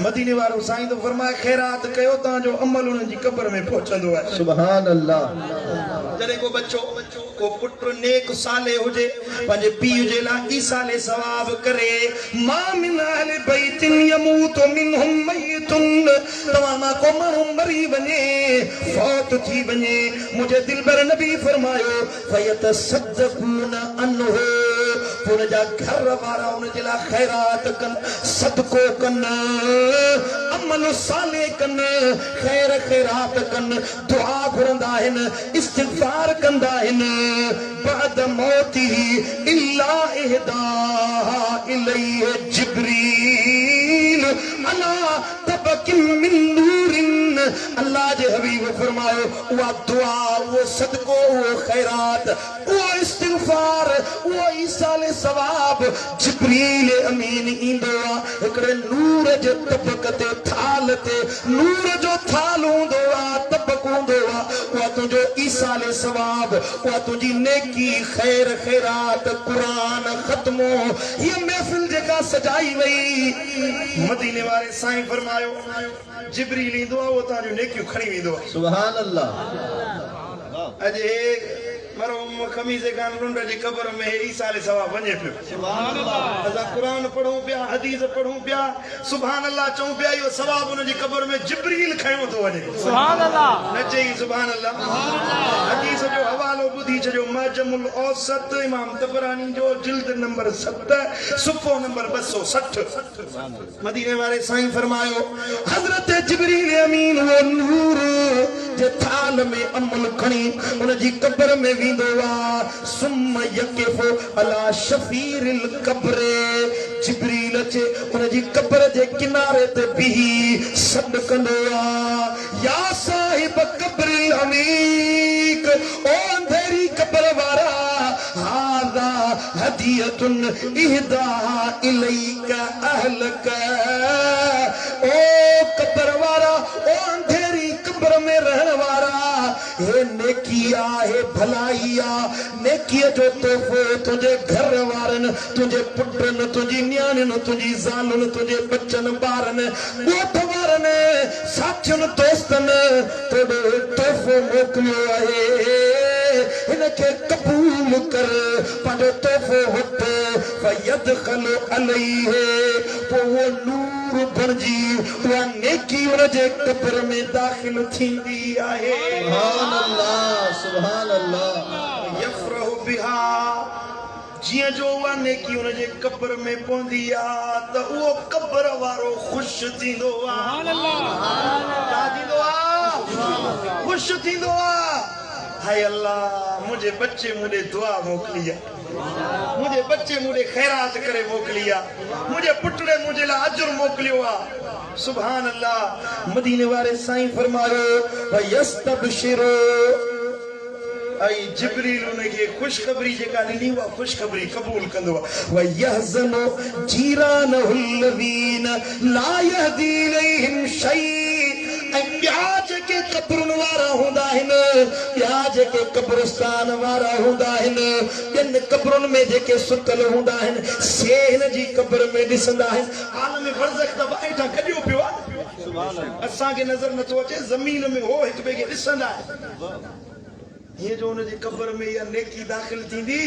मदीने वारो साईं तो फरमाए ख़ैरात कयो तव्हांजो अमल उन्हनि जी क़ब्र में पहुचंदो आहे सुभान अल्लाह जॾहिं को बच्चो को पुट नेक साले हुजे पंहिंजे पीउ जे लाइ ईसाले सवाब करे मा मिन अहल बैतिन यमूतु मिनहुम मय्यतुन तव्हां मां को माण्हू मरी वञे फौत थी वञे मुंहिंजे दिलबर नबी फरमायो फयतसद्दक़ून अन्हु उन जा घर वारा उन जे लाइ ख़ैरात कनि सदको कनि अमल साले कनि ख़ैर ख़ैरात कनि दुआ घुरंदा आहिनि इस्तिग़फार कंदा आहिनि बाद मौतिही इल्ला इहदा इलैहि जिब्रील अला तबकिन मिन नूरिन अल्लाह जे हबीब फरमायो उहा दुआ वो सदको वो ख़ैरात वो इस्तिग़फार वो ईसाले सवाब जिब्रील अमीन ईंदो आहे हिकिड़े नूर जे तबक ते थाल ते नूर जो थाल हूंदो आहे तबक हूंदो आहे उहा तुंहिंजो ईसाले सवाब उहा तुंहिंजी नेकी ख़ैर ख़ैरात क़ुरान ख़त्मो हीअ महफ़िल जेका सजाई वई मदीने वारे साईं फरमायो जिब्रील ईंदो आहे उहो तव्हांजूं नेकियूं खणी वेंदो आहे सुभान अल्लाह अॼु मरहूम खमीज़े खान रुंड जी क़ब्र में ईसा अलैहि सवाब वञे पियो सुभान अल्लाह असां क़ुरान पढ़ूं पिया हदीस पढ़ूं पिया सुभान अल्लाह चऊं पिया इहो सवाब उन जी क़ब्र में जिब्रील खयो थो वञे सुभान अल्लाह न चई सुभान अल्लाह हदीस जो हवालो ॿुधी छॾियो मुअज्जमुल औसत इमाम तबरानी जो जिल्द नंबर 7 सुफ़ो नंबर 260 मदीने वाले साईं फरमायो हज़रत जिब्रील अमीन वो नूर जे थाल में अमल खणी उन जी क़ब्र में सुम यकिफो अला शफीरिल कब्र जिब्रील अचे उन जी क़ब्र जे किनारे ते बीही सॾ कंदो आहे या साहिब कब्रिल अमीक ओ अंधेरी क़ब्र वारा हादा हदियतुन इहदा इलैका अहलक ओ क़ब्र वारा ओ अंधेरी क़ब्र में रहण वारा हे नेकी आहे भलाई आहे नेकीअ जो तोहफ़ो तुंहिंजे घर वारनि तुंहिंजे पुटनि तुंहिंजी नियाणियुनि तुंहिंजी ज़ालुनि तुंहिंजे बचनि ॿारनि ॻोठ वारनि साथियुनि दोस्तनि तोॾो तोहफ़ो मोकिलियो आहे हिनखे क़बूल कर पंहिंजो तोहफ़ो वठ फयदखल अलैहि पोइ उहो नूर बणिजी उहा नेकी उनजे क़ब्र में दाख़िल थींदी आहे सुभान अल्लाह सुभान अल्लाह यफ़रहु बिहा जियां जो उहा नेकी उन जे कब्र में पवंदी आ त उहो कब्र वारो ख़ुशि थींदो आ। छा थींदो आ? ख़ुशि थींदो आ। हाय अल्लाह मुझे बच्चे मुझे दुआ मोकली आ, मुझे बच्चे मुझे खैरात करे मोकली आ, मुझे पुटड़े मुझे ला अजर मोकलियो आ। सुभान अल्लाह। मदीने वाले साईं फरमायो वयस्तबशिरो आई जिब्रील उनके खुशखबरी जेका ॾिनी उहा खुशखबरी क़बूल कंदो आहे। वयहज़नु जीरानहुल्लज़ीन ला यहदी इलैहिम शै। ॿिया जेके कब्रुनि वारा हूंदा आहिनि, ॿिया जेके कब्रिस्तान वारा हूंदा आहिनि, ॿियनि कब्रुनि में जेके सुतल हूंदा आहिनि, से हिन जी कब्र में ॾिसंदा आहिनि। आलम बरज़ख त ॿाहिरि कढियो पियो आहे, असांखे नज़र नथो अचे, ज़मीन में हो हिक ॿिए खे ॾिसंदा आहिनि। ये जो उन जी कब्र में या नेकी दाखिल थींदी,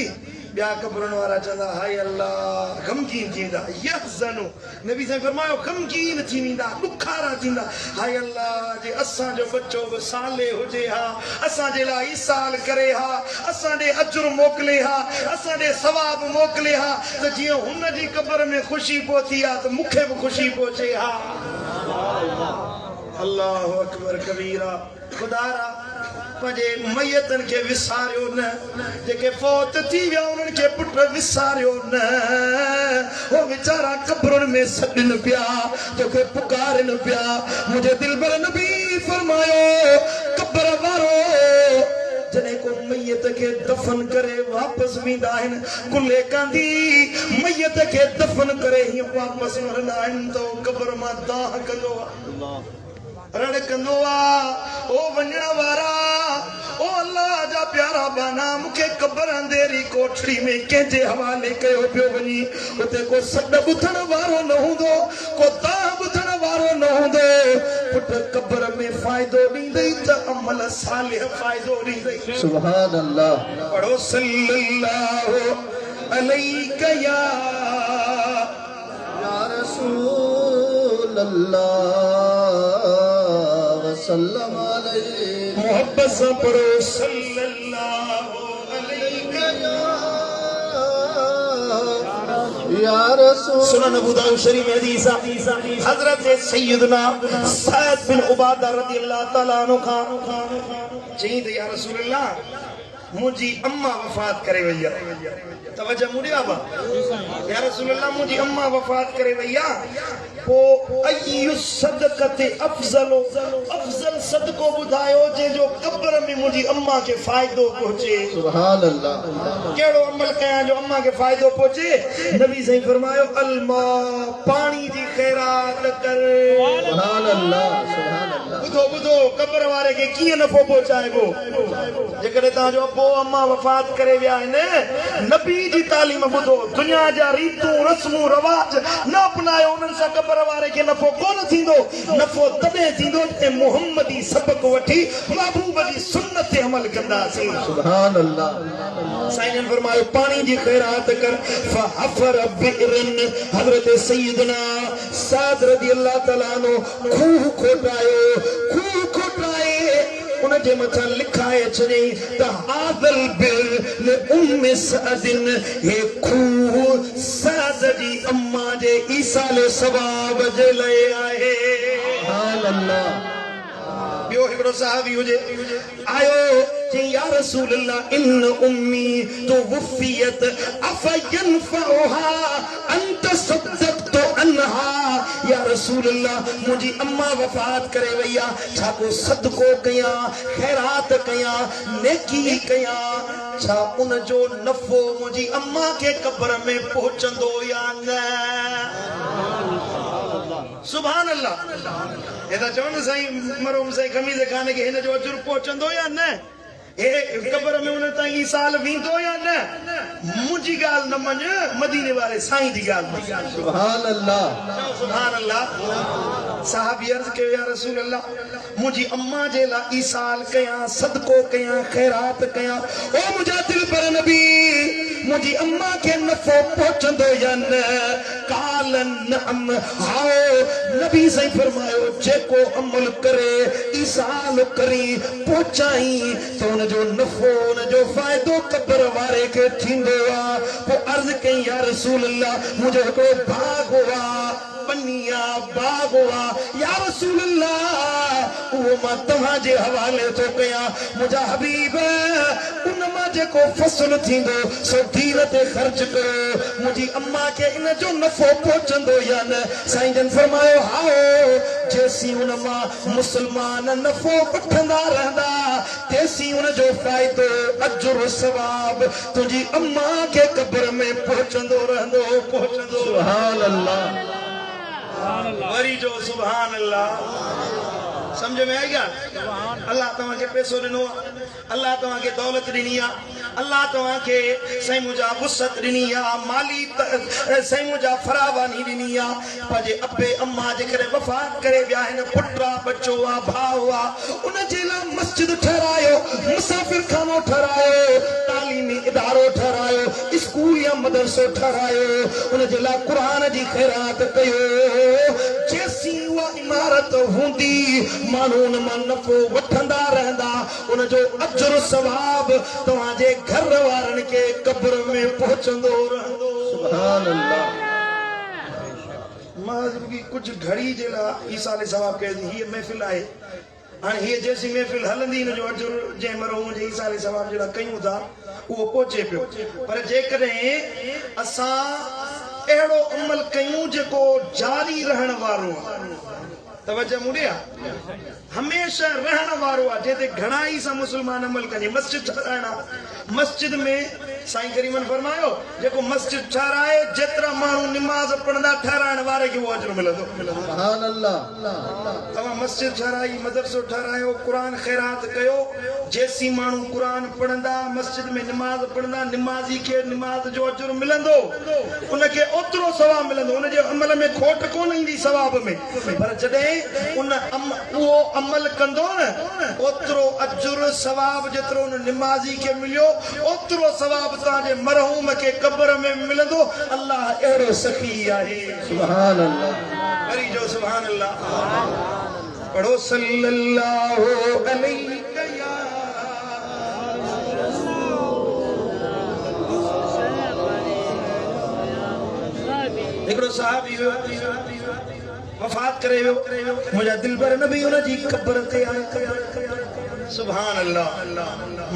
ॿिया कब्रुनि वारा चवंदा हाय अल्लाह गमगीन थींदा। यहज़नु नबी साईं फरमायो गमगीन थी वेंदा, ॾुखारा थींदा। हाय अल्लाह जे असांजो बच्चो बि साले हुजे हा, असांजे लाइ ईसाल करे हा, असांजे अजर मोकिले हा, असांजे सवाब मोकिले हा, त जीअं हुन जी कब्र में ख़ुशी पहुती आहे त मूंखे बि ख़ुशी पहुचे हा। अल्लाहु अकबर कबीरा। खुदारा पंहिंजे मैयतनि खे विसारियो न, जेके फौत थी विया उन्हनि खे पुट विसारियो न। हो वीचारा कब्रुनि में सॾनि पिया, तोखे पुकारनि पिया। मुंहिंजे दिलबर नबी फरमायो कब्र वारो जॾहिं को मैयत खे दफ़न करे वापसि वेंदा आहिनि, कुल्हे कांदी मैयत खे दफ़न करे हीअं वापसि वरंदा आहिनि त कब्र मां दाह कंदो आहे, रड़ कंदो आ। ओ वञण वारा, ओ अल्लाह जा प्यारा बाना, मूंखे कब्र अंधेरी कोठड़ी में कंहिंजे हवाले कयो पियो वञी। उते को सॾ ॿुधण वारो न हूंदो, को दाह ॿुधण वारो न हूंदो। पुट कब्र में फ़ाइदो ॾींदई त अमल सालिह फ़ाइदो ॾींदई। सुभान अल्लाह। पढ़ो सल्लल्लाहु अलैका या रसूल अल्लाह वसल्लम अलैहि। मोहब्बत से पढ़ो सल्लल्लाहु अलैका या रसूल। सुनन अबू दाऊद शरीफ में हदीस हजरत सैयदना सअद बिन उबादा रज़ियल्लाहु तआला अन्हु खां चई त या रसूल अल्लाह मुंहिंजी अम्मा वफ़ात करे वई आहे। तवज्जो मुड़े आबा या रसूल अल्लाह मुंहिंजी अम्मा वफ़ात करे वई आहे। पो अय्यु सदक़ते अफ़ज़ल अफ़ज़ल सदको ॿुधायो जंहिंजो कब्र में मुंहिंजी अम्मा खे फ़ाइदो पहुचे। सुभान अल्लाह। कहिड़ो अमल कयां जो अम्मा खे फ़ाइदो पहुचे? नबी साईं फरमायो अलमा पाणी जी ख़ैरात कर। सुभान अल्लाह। सुभान अल्लाह। ॿुधो ॿुधो कब्र वारे खे कीअं नफ़ो पहुचाइबो। जेकॾहिं तव्हांजो अबो अम्मा वफ़ात करे विया आहिनि, नबी जी तालीम ॿुधो, दुनिया जा रीतूं रस्मूं रवाज न अपनायो, उन्हनि सां कब्र वारे खे नफ़ो कोन थींदो। नफ़ो तॾहिं थींदो जॾहिं मुहम्मदी सबक वठी महबूब जी सुन्नत ते अमल कंदासीं। सुभान अल्लाह। साईं ने फरमायो पानी जी खैरात कर। फहफर बिरन हजरत सैयदना साद रज़ियल्लाहु तआला अन्हु खूह खोटाए उन जे मथां लिखाए छॾियईं त हाज़ल बिर उम्म सअदिन, हे खूह सअद जी अम्मा जे ईसाले सवाब जे लाइ आहे। सुभान अल्लाह। ॿियो हिकिड़ो सहाबी हुजे आयो चई या रसूल अल्लाह इन उम्मी तुवफ़ियत अफ़यनफ़उहा अंत सद्दक़्तु अन्हा। या रसूल अल्लाह मुंहिंजी अम्मा वफ़ात करे वई आहे, छा को सदको कयां, खैरात कयां, नेकी कयां, छा उन जो नफ़ो मुंहिंजी अम्मा खे कब्र में पहुचंदो या न? सुभान अल्लाह। ये चवनि साईं मरहूम साईं खमीज़ खाने खे हिन जो अजुर पहुचंदो या न? हे कब्र में उन ताईं साल वेंदो या न? मुंहिंजी ॻाल्हि न मञ, मदीने वारे साईं जी ॻाल्हि मञ। सुभान अल्लाह। सुभान अल्लाह। साहबी अर्ज़ कयो या रसूल अल्लाह मुंहिंजी अम्मा जे लाइ ईसाल कयां, सदको कयां, खैरात कयां। ओ मुंहिंजा दिल पर नबी मुंहिंजी अम्मा खे नफ़ो पहुचंदो या न? काल नअम आओ नबी सही फरमायो जेको अमल करे ईसाल करी पहुचाई तो उन जो नफो उन जो फायदो कब्र वारे के थींदो आ। पोइ अर्ज़ कई या रसूल अल्लाह मुझे हिकिड़ो बाग हुआ बनिया बाग हुआ या रसूल अल्लाह वो मां तव्हांजे हवाले थो कयां मुंहिंजा हबीब उन मां जेको फसल थींदो सो दीन ते ख़र्च कयो मुंहिंजी अम्मा खे इन जो नफ़ो पहुचंदो या न। साईं जन फरमायो हाओ जेसी उन मां मुसलमान नफ़ो वठंदा रहंदा तेसी उन जो फ़ाइदो अजुर सवाब तुंहिंजी अम्मा खे क़ब्र में पहुचंदो रहंदो पहुचंदो। सुभान अल्लाह वरी जो सुभान अल्लाह। समझ में आई ॻाल्हि? अल्लाह तव्हांखे पैसो ॾिनो आहे, अल्लाह तव्हांखे दौलत ॾिनी आहे, अल्लाह तव्हांखे साईं मुंहिंजा वुसत ॾिनी आहे, माली साईं मुंहिंजा फरावानी ॾिनी आहे। पंहिंजे अबे अम्मा जेकॾहिं वफ़ात करे विया आहिनि पुटु आहे बचो आहे भाउ आहे उन जे लाइ मस्जिद ठहिरायो मुसाफ़िर खानो ठहिरायो तालीमी इदारो ठहिरायो स्कूल या मदरसो ठहिरायो उन जे लाइ क़ुर जी ख़ैरात कयो। जेसी उहा इमारत हूंदी माण्हू उन मां नफ़ो वठंदा रहंदा उन जो अजुर सवाब तव्हांजे घर वारनि खे क़ब्र में पहुचंदो रहंदो। सुभान अल्लाह मां रुगी कुछ घड़ी जे लाइ ईसा अलैहि सवाब कई ही महफ़िल आहे हाणे हीअ जेसी महफ़िल हलंदी हिन जो अजुर जंहिं मरहूं जे ईसा अलैहि सवाब जे लाइ कयूं था उहो पहुचे पियो। पर जेकॾहिं असां अहिड़ो अमल कयूं जेको जारी रहण वारो आहे तवज्जो मुड़िया हमेशा रहण वारो आहे जंहिं ते घणा ई सा मुस्लमान अमल कनि मस्जिद ठहिराइणा मस्जिद में साईं करीमन फरमायो जेको मस्जिद ठहिराए जेतिरा माण्हू निमाज़ पढ़ंदा ठहिराइण वारे खे उहो अजर मिलंदो। सुभान अल्लाह तव्हां मस्जिद ठहिराई मदरसो ठहिरायो क़ुर ख़ैरात कयो जेसी माण्हू क़ुर पढ़ंदा मस्जिद में निमाज़ पढ़ंदा निमाज़ी खे निमाज़ जो अजर मिलंदो उनखे ओतिरो सवाब मिलंदो उनजे अमल में खोट कोन ईंदी सवाब में। पर जॾहिं उन उहो अमल कंदो न ओतिरो अजुर सवाब जेतिरो उन निमाज़ी खे मिलियो ओतिरो सवाब तव्हांजे मरहूम खे क़ब्र में मिलंदो। अल्लाह अहिड़ो सखी आहे। सुभान अल्लाह वरी जो सुभान अल्लाह पढ़ो सल्लल्लाहु अलैहि हिकिड़ो सहाबी वफ़ात करे वियो मुंहिंजा दिलबर नबी उन जी क़ब्र ते आया सुभान अल्लाह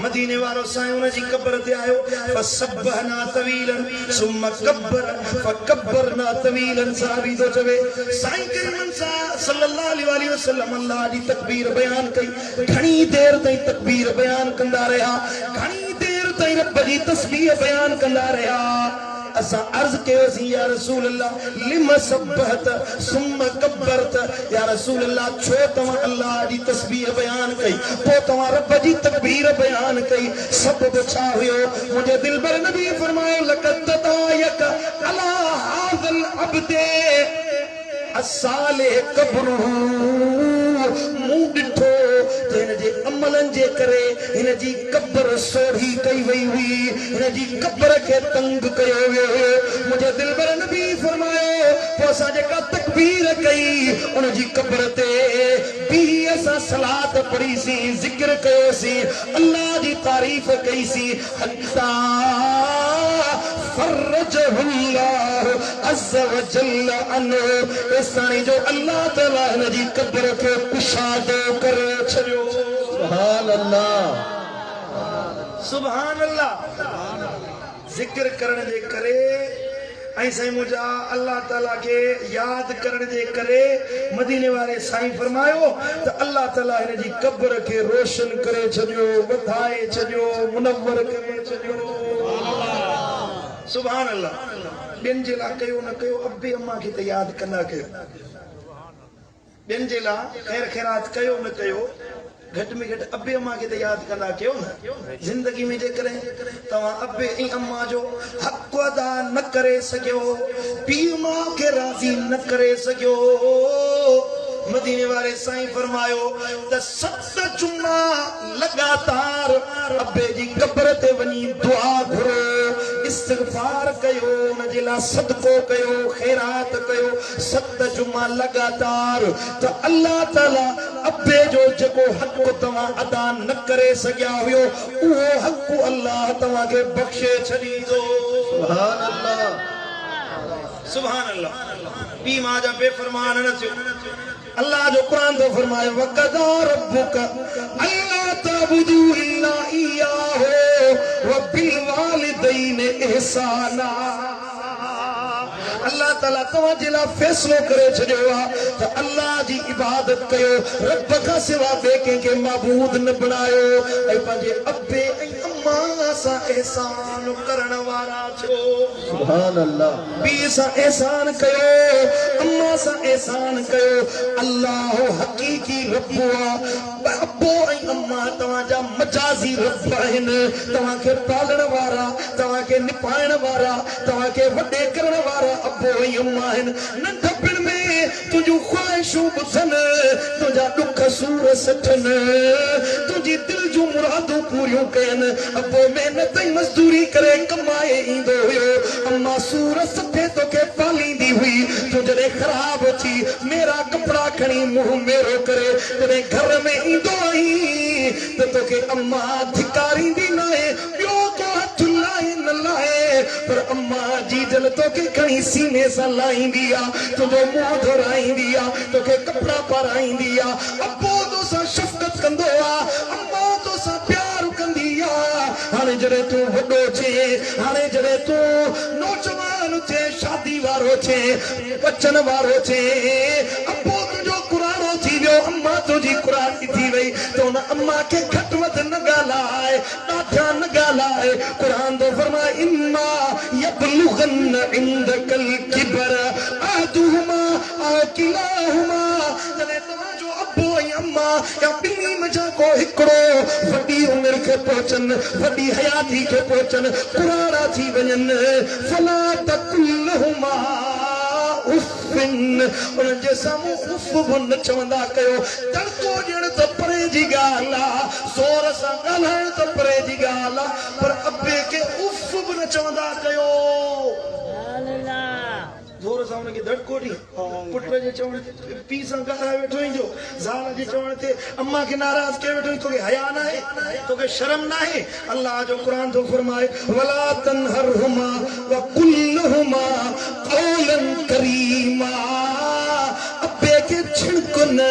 मदीने वारो साईं उन जी क़ब्र ते आयो फसब्बहना तवीलन सुम्मा कब्बर फकब्बरना तवीलन साहबी तो चवे साईं करीम सल्लल्लाहु अलैहि वसल्लम अल्लाह जी तकबीर बयान कई घणी देर ताईं तकबीर बयान कंदा रहिया घणी देर ताईं रब जी तस्बीह बयान कंदा रहिया। असा अर्ज कयोसीं या रसूल अल्लाह लिम सब्बहत सुम्मा कब्बरत या रसूल अल्लाह छो तव्हां अल्लाह जी तस्बीह बयान कई पोइ तव्हां रब जी तकबीर बयान कई सबब छा हुयो? मुंहिंजे दिलबर नबी फरमायो लक़द तदायक अला हाज़ल अब्दे असाले कब्रुहु मूं ॾिठो हिन जे अमलनि जे करे हिन जी क़ब्र सोढ़ी कई वई हुई हिन जी क़ब्र खे तंग कयो वियो हुयो। मुंहिंजे दिलबर नबी फरमायो पोइ असां जेका तकबीर कई उन जी क़ब्र ते बीही असां सलात पढ़ीसीं ज़िक्र कयोसीं अल्लाह जी तारीफ़ कईसीं हत्ता फरजहुल्लाह अज़्ज़ व जल्ल अन्हु एसाणी जो अल्लाह ताला हिन जी क़ब्र खे कुशादो करे छॾियो। सुभान अल्लाह सुभान अल्लाह ज़िक्र करण जे करे ऐं साईं मुंहिंजा अल्लाह ताला खे यादि करण जे करे मदीने वारे साईं फरमायो त अल्लाह ताला हिन जी क़ब्र खे रोशन करे छॾियो वधाए छॾियो मुनव्वर करे छॾियो। सुभान अल्लाह ॿियनि जे लाइ कयो न कयो अबे अम्मा खे त यादि कंदा कयो ॿियनि जे लाइ ख़ैर ख़ैरात कयो न कयो घटि में घटि अबे अम्मा खे त यादि कंदा कयो न। ज़िंदगी में जेकॾहिं तव्हां अबे ऐं अम्मा जो हक़ अदा न करे सघियो पीउ माउ खे राज़ी न करे सघियो मदीने वारे साईं फरमायो त 7 जुमा लगातार अबे जी क़ब्र ते वञी दुआ घुरो इस्तिग़फ़ार कयो उन जे लाइ सदको कयो ख़ैरात कयो 7 जुमा लगातार त अल्लाह ताला अब्बे जो जेको हक़ तव्हां अदा न करे सघिया हुयो उहो हक़ अल्लाह तव्हांखे बख़्शे छॾींदो सुभान अल्लाह सुभान अल्लाह पी मां जा बेफ़रमान न थियो अल्लाह जो कुरान तो फरमाए वक़दा रब्बुका अल्ला तअबुदू इल्ला इय्याहु व बिल वालिदैन इहसाना अल्लाह ताला तव्हां जे लाइ फ़ैसिलो करे छॾियो आहे त अल्लाह जी इबादत कयो रब खां सिवा ॿिए कंहिंखे माबूद न बणायो ऐं पंहिंजे अब्बे ऐं अम्मा सां एहसान करण वारा थियो सुभान अल्लाह पीउ सां एहसान कयो अम्मा सां एहसान कयो अल्लाह हक़ीक़ी रब आहे अब्बो ऐं अम्मा तव्हांजा मजाज़ी रब आहिनि तव्हांखे पालण वारा तव्हांखे निपाइण वारा तव्हांखे वॾे करण वारा अब्बो ऐं अम्मा आहिनि नंढपण में तुंहिंजूं ख़्वाहिशूं ॿुधनि तुंहिंजा ॾुख सूर सठनि तुंहिंजी दिलि जूं मुरादूं पूरियूं कयनि अब्बो महिनत ऐं मज़दूरी करे कमाए ईंदो हुयो अम्मा सूर सठे तोखे पालींदी हुई तूं जॾहिं ख़राब थी मेरा कपिड़ा खणी मुंहुं मेरो करे तॾहिं घर में ईंदो आहीं त तोखे अम्मा धिकारींदी न आहे ॿियो को हथ लाहे न लाहे पर अम्मा जी दिल तोखे खणी सीने सां लाहींदी आहे तुंहिंजो मुंहुं धोराईंदी आहे तोखे कपिड़ा पाराईंदी आहे अब्बो तोसां शफ़क़त कंदो आहे अम्मा तोसां प्यार कंदी आहे हाणे जॾहिं तूं वॾो थिए हाणे जॾहिं तूं नौजवान थिए शादी वारो थिए बचन वारो थिए अब्बो तुंहिंजो कुरानो थी वियो अम्मा तुंहिंजी कुरानी थी वई त उन अम्मा खे घटि वधि न ॻाल्हाए ॾाढा न ॻाल्हाए कुरान तो फरमाए इम्मा यबलुगन इंदकल किबर अहदुहुमा औ किलाहुमा जॾहिं तव्हांजो अब्बो ऐं अम्मा या ॿिन्ही मंझां को हिकिड़ो वॾी उमिरि खे पहुचनि वॾी हयाती खे पहुचनि पुराणा थी वञनि फला तकुलहुमा उफ़िन उन्हनि जे साम्हूं उफ़ बि न चवंदा कयो तड़को ॾियण त परे जी ॻाल्हि आहे ज़ोर सां ॻाल्हाइण त परे जी ॻाल्हि आहे पर अब्बे खे उफ़ बि न चवंदा कयो ज़ोर सां हुनखे धड़को ॾी पुट जे चवण ते पीउ सां ॻाल्हाए वेठो ईंदो ज़ाल जे चवण ते अम्मा खे नाराज़ कयो वेठो तोखे हया न आहे तोखे शर्म न आहे अल्लाह जो क़ुरान थो फरमाए वला तनहरहुमा व कुल्लहुमा क़ौलन करीमा अब्बे खे छिड़को न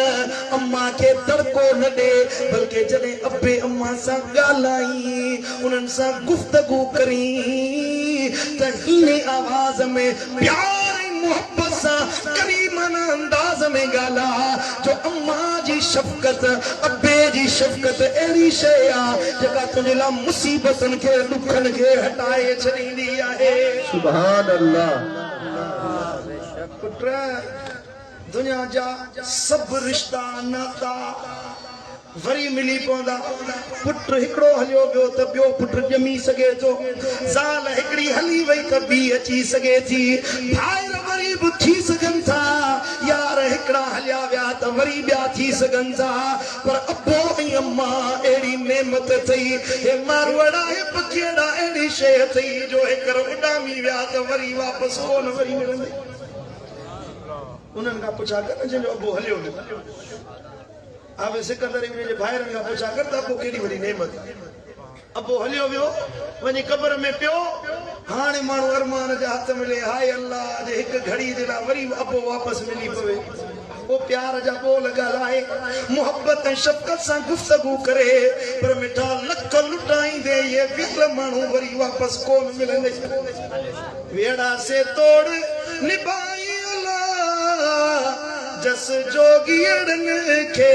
अम्मा खे तड़को न ॾे बल्कि जॾहिं अब्बे अम्मा सां ॻाल्हाई उन्हनि सां गुफ़्तगू करी त हीने आवाज़ में प्यार मोहब्बत सां करीमाना अंदाज में ॻाल्हा जो अम्मा जी शफ़क़त अब्बे जी शफ़क़त अहिड़ी शइ आहे जेका तुंहिंजे लाइ मुसीबतनि खे ॾुखनि खे हटाए छॾींदी आहे सुभान अल्लाह पुट दुनिया जा सभु रिश्ता नाता वरी मिली पवंदा पुट हिकिड़ो हलियो वियो त ॿियो पुट ॼमी सघे थो ज़ाल हिकिड़ी हली वई त ॿी अची सघे थी भाइर वरी बि थी सघनि था यार हिकिड़ा हलिया विया त वरी ॿिया थी सघनि था पर अब्बो ऐं अम्मा अहिड़ी नेमत अथई हे मारवड़ा हे पखेड़ा अहिड़ी शइ अथई जो हिकड़ो उॾामी विया त वरी वापसि कोन वरी मिलंदी उन्हनि खां पुछा कर न जंहिंजो अब्बो हलियो वियो आवे सिकंदर जे भाइरनि खां पुछा कर त अब्बो केॾी वॾी नेमत अब्बो हलियो वियो वञी क़बर में पियो हाणे माण्हू अरमान जा हथ मिले हाय अल्लाह जे हिकु घड़ी जे लाइ वरी अब्बो वापसि मिली पवे वो प्यार जा ॿोल ॻाल्हाए मोहब्बत ऐं शफ़क़त सां गुफ़्तगू करे पर मिठा लख लुटाईंदे ये विकल माण्हू वरी वापसि कोन मिलंदे वेड़ा से तोड़ निभाई जस जोगियड़न के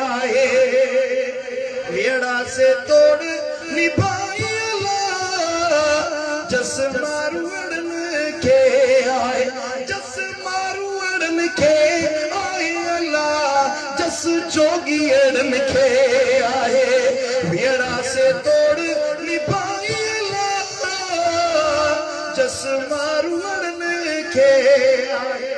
आए वेड़ा से तोड़ निभाई जस मारुअड़न के आए जस मारुअड़न के आए अल्लाह जस जोगियड़न के आए वेड़ा से तोड़ निभाई जस मारुअड़न के आए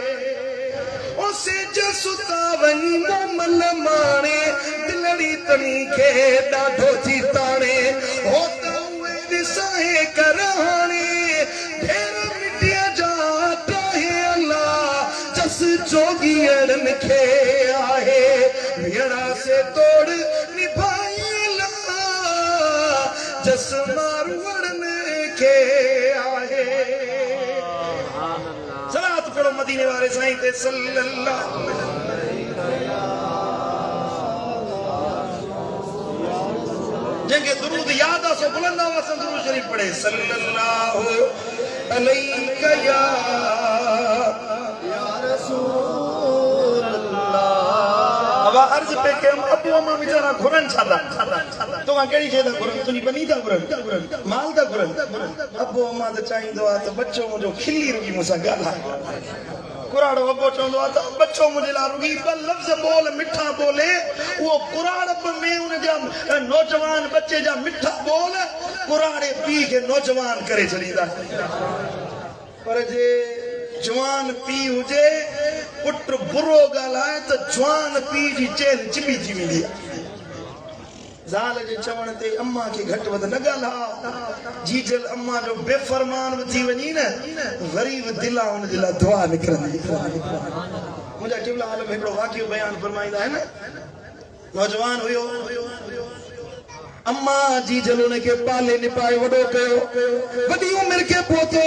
से जसुता वनी मोमल माने दिलड़ी तनी के ॾाढो थी ताणे हो त उहे ॾिसाए कर हाणे ढेर मिटिया जाता है अल्लाह जस जोगी अड़न खे आहे भेड़ा से तोड़ निभाई अल्लाह जस मारू अड़न खे आहे सलात पढ़ो मदीने वाले साईं ते सल्लल्लाहु जंहिंखे दुरूद याद आहे सो बुलंद आवाज़ सां दुरूद शरीफ पढ़े सल्लल्लाहु अलैका या रसूल अल्लाह। अब अर्ज पे के अबू अम्मा बेचारा घुरन छादा तो कहिड़ी शइ था घुरन तुंहिंजी बनी था घुरन माल था घुरन अबू अम्मा त चाहींदो आहे त बच्चो मुंहिंजो खिली रुगी मूंसां ॻाल्हाए कुराड़ो अबो चवंदो आहे त बच्चो मुंहिंजे लाइ रुगी ॿ लफ़्ज़ बोल मिठा बोले उहो कुराड़प में उन जा नौजवान बच्चे जा मिठा बोल कुराड़े पीउ खे नौजवान करे छॾींदा पर जे जवान पीउ हुजे पुट बुरो ॻाल्हाए त जवान पीउ जी चेल चिॿी थी वेंदी आहे ज़ाल जे चवण ते अम्मा खे घटि वधि न ॻाल्हा जीजल अम्मा जो बेफ़रमान बि थी वञी न वरी बि दिला हुन जे लाइ दुआ निकिरंदी मुंहिंजा टिबला हाल में हिकिड़ो वाक़ियो बयानु फरमाईंदा आहिनि नौजवान हुयो अम्मा जीजल हुनखे पाले निपाए वॾो कयो वॾी उमिरि खे पहुतो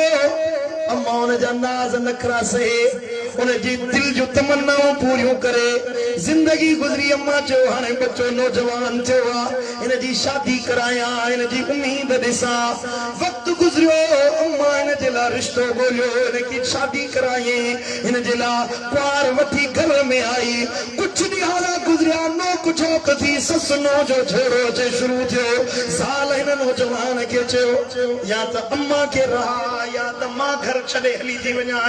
अम्मा हुन जा नाज़ नखरा सहे उनजी दिल जो तमन्नाऊं पूरियूं करे जिंदगी गुज़री अम्मा चयो हाणे बच्चो नौजवान थियो आहे हिन जी शादी करायां हिन जी उम्मीद ॾिसां वक़्तु गुज़रियो अम्मा हिन जे लाइ रिश्तो ॻोल्हियो हिनखे शादी करायईं हिन जे लाइ कुंवार वठी घर में आई कुझु ॾींहं गुज़रिया नोक झोक थी ससु नूंहं जो झगड़ो अचे शुरू थियो ज़ाल हिन नौजवान खे चयो या त अम्मा खे रहा या त मां घर छॾे हली थी वञा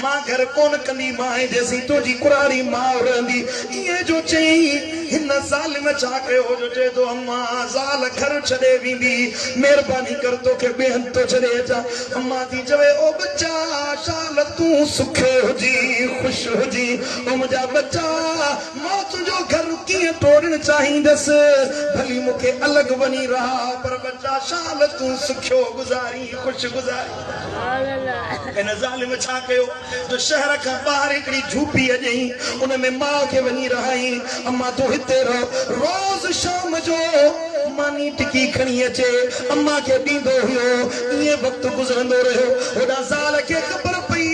मां घर कोन कंदी मां जेसीं तुंहिंजी कुराड़ी माउ रहंदी इएं जो चई हिन ज़ालिम छा कयो जो चए थो अम्मा ज़ाल घर छॾे वेंदी महिरबानी कर तोखे ॿिए हंधि थो छॾे अचां अम्मा थी चवे ओ बच्चा शाल तूं सुखे हुजी ख़ुशि हुजी ओ मुंहिंजा बच्चा मां तुंहिंजो घर कीअं तोड़णु चाहींदसि भली मूंखे अलॻि वञी रहा पर बच्चा शाल तूं सुखियो गुज़ारी ख़ुशि गुज़ारी हिन ज़ालिम छा कयो जो शहर खां ॿाहिरि हिकिड़ी झूपी अॼई उन में माउ खे वञी रहाई अम्मा तूं हिते रहो रोज़ शाम जो मानी टिकी खणी अचे अम्मा खे ॾींदो हुयो ईअं वक़्तु गुज़रंदो रहियो होॾा ज़ाल खे ख़बर पई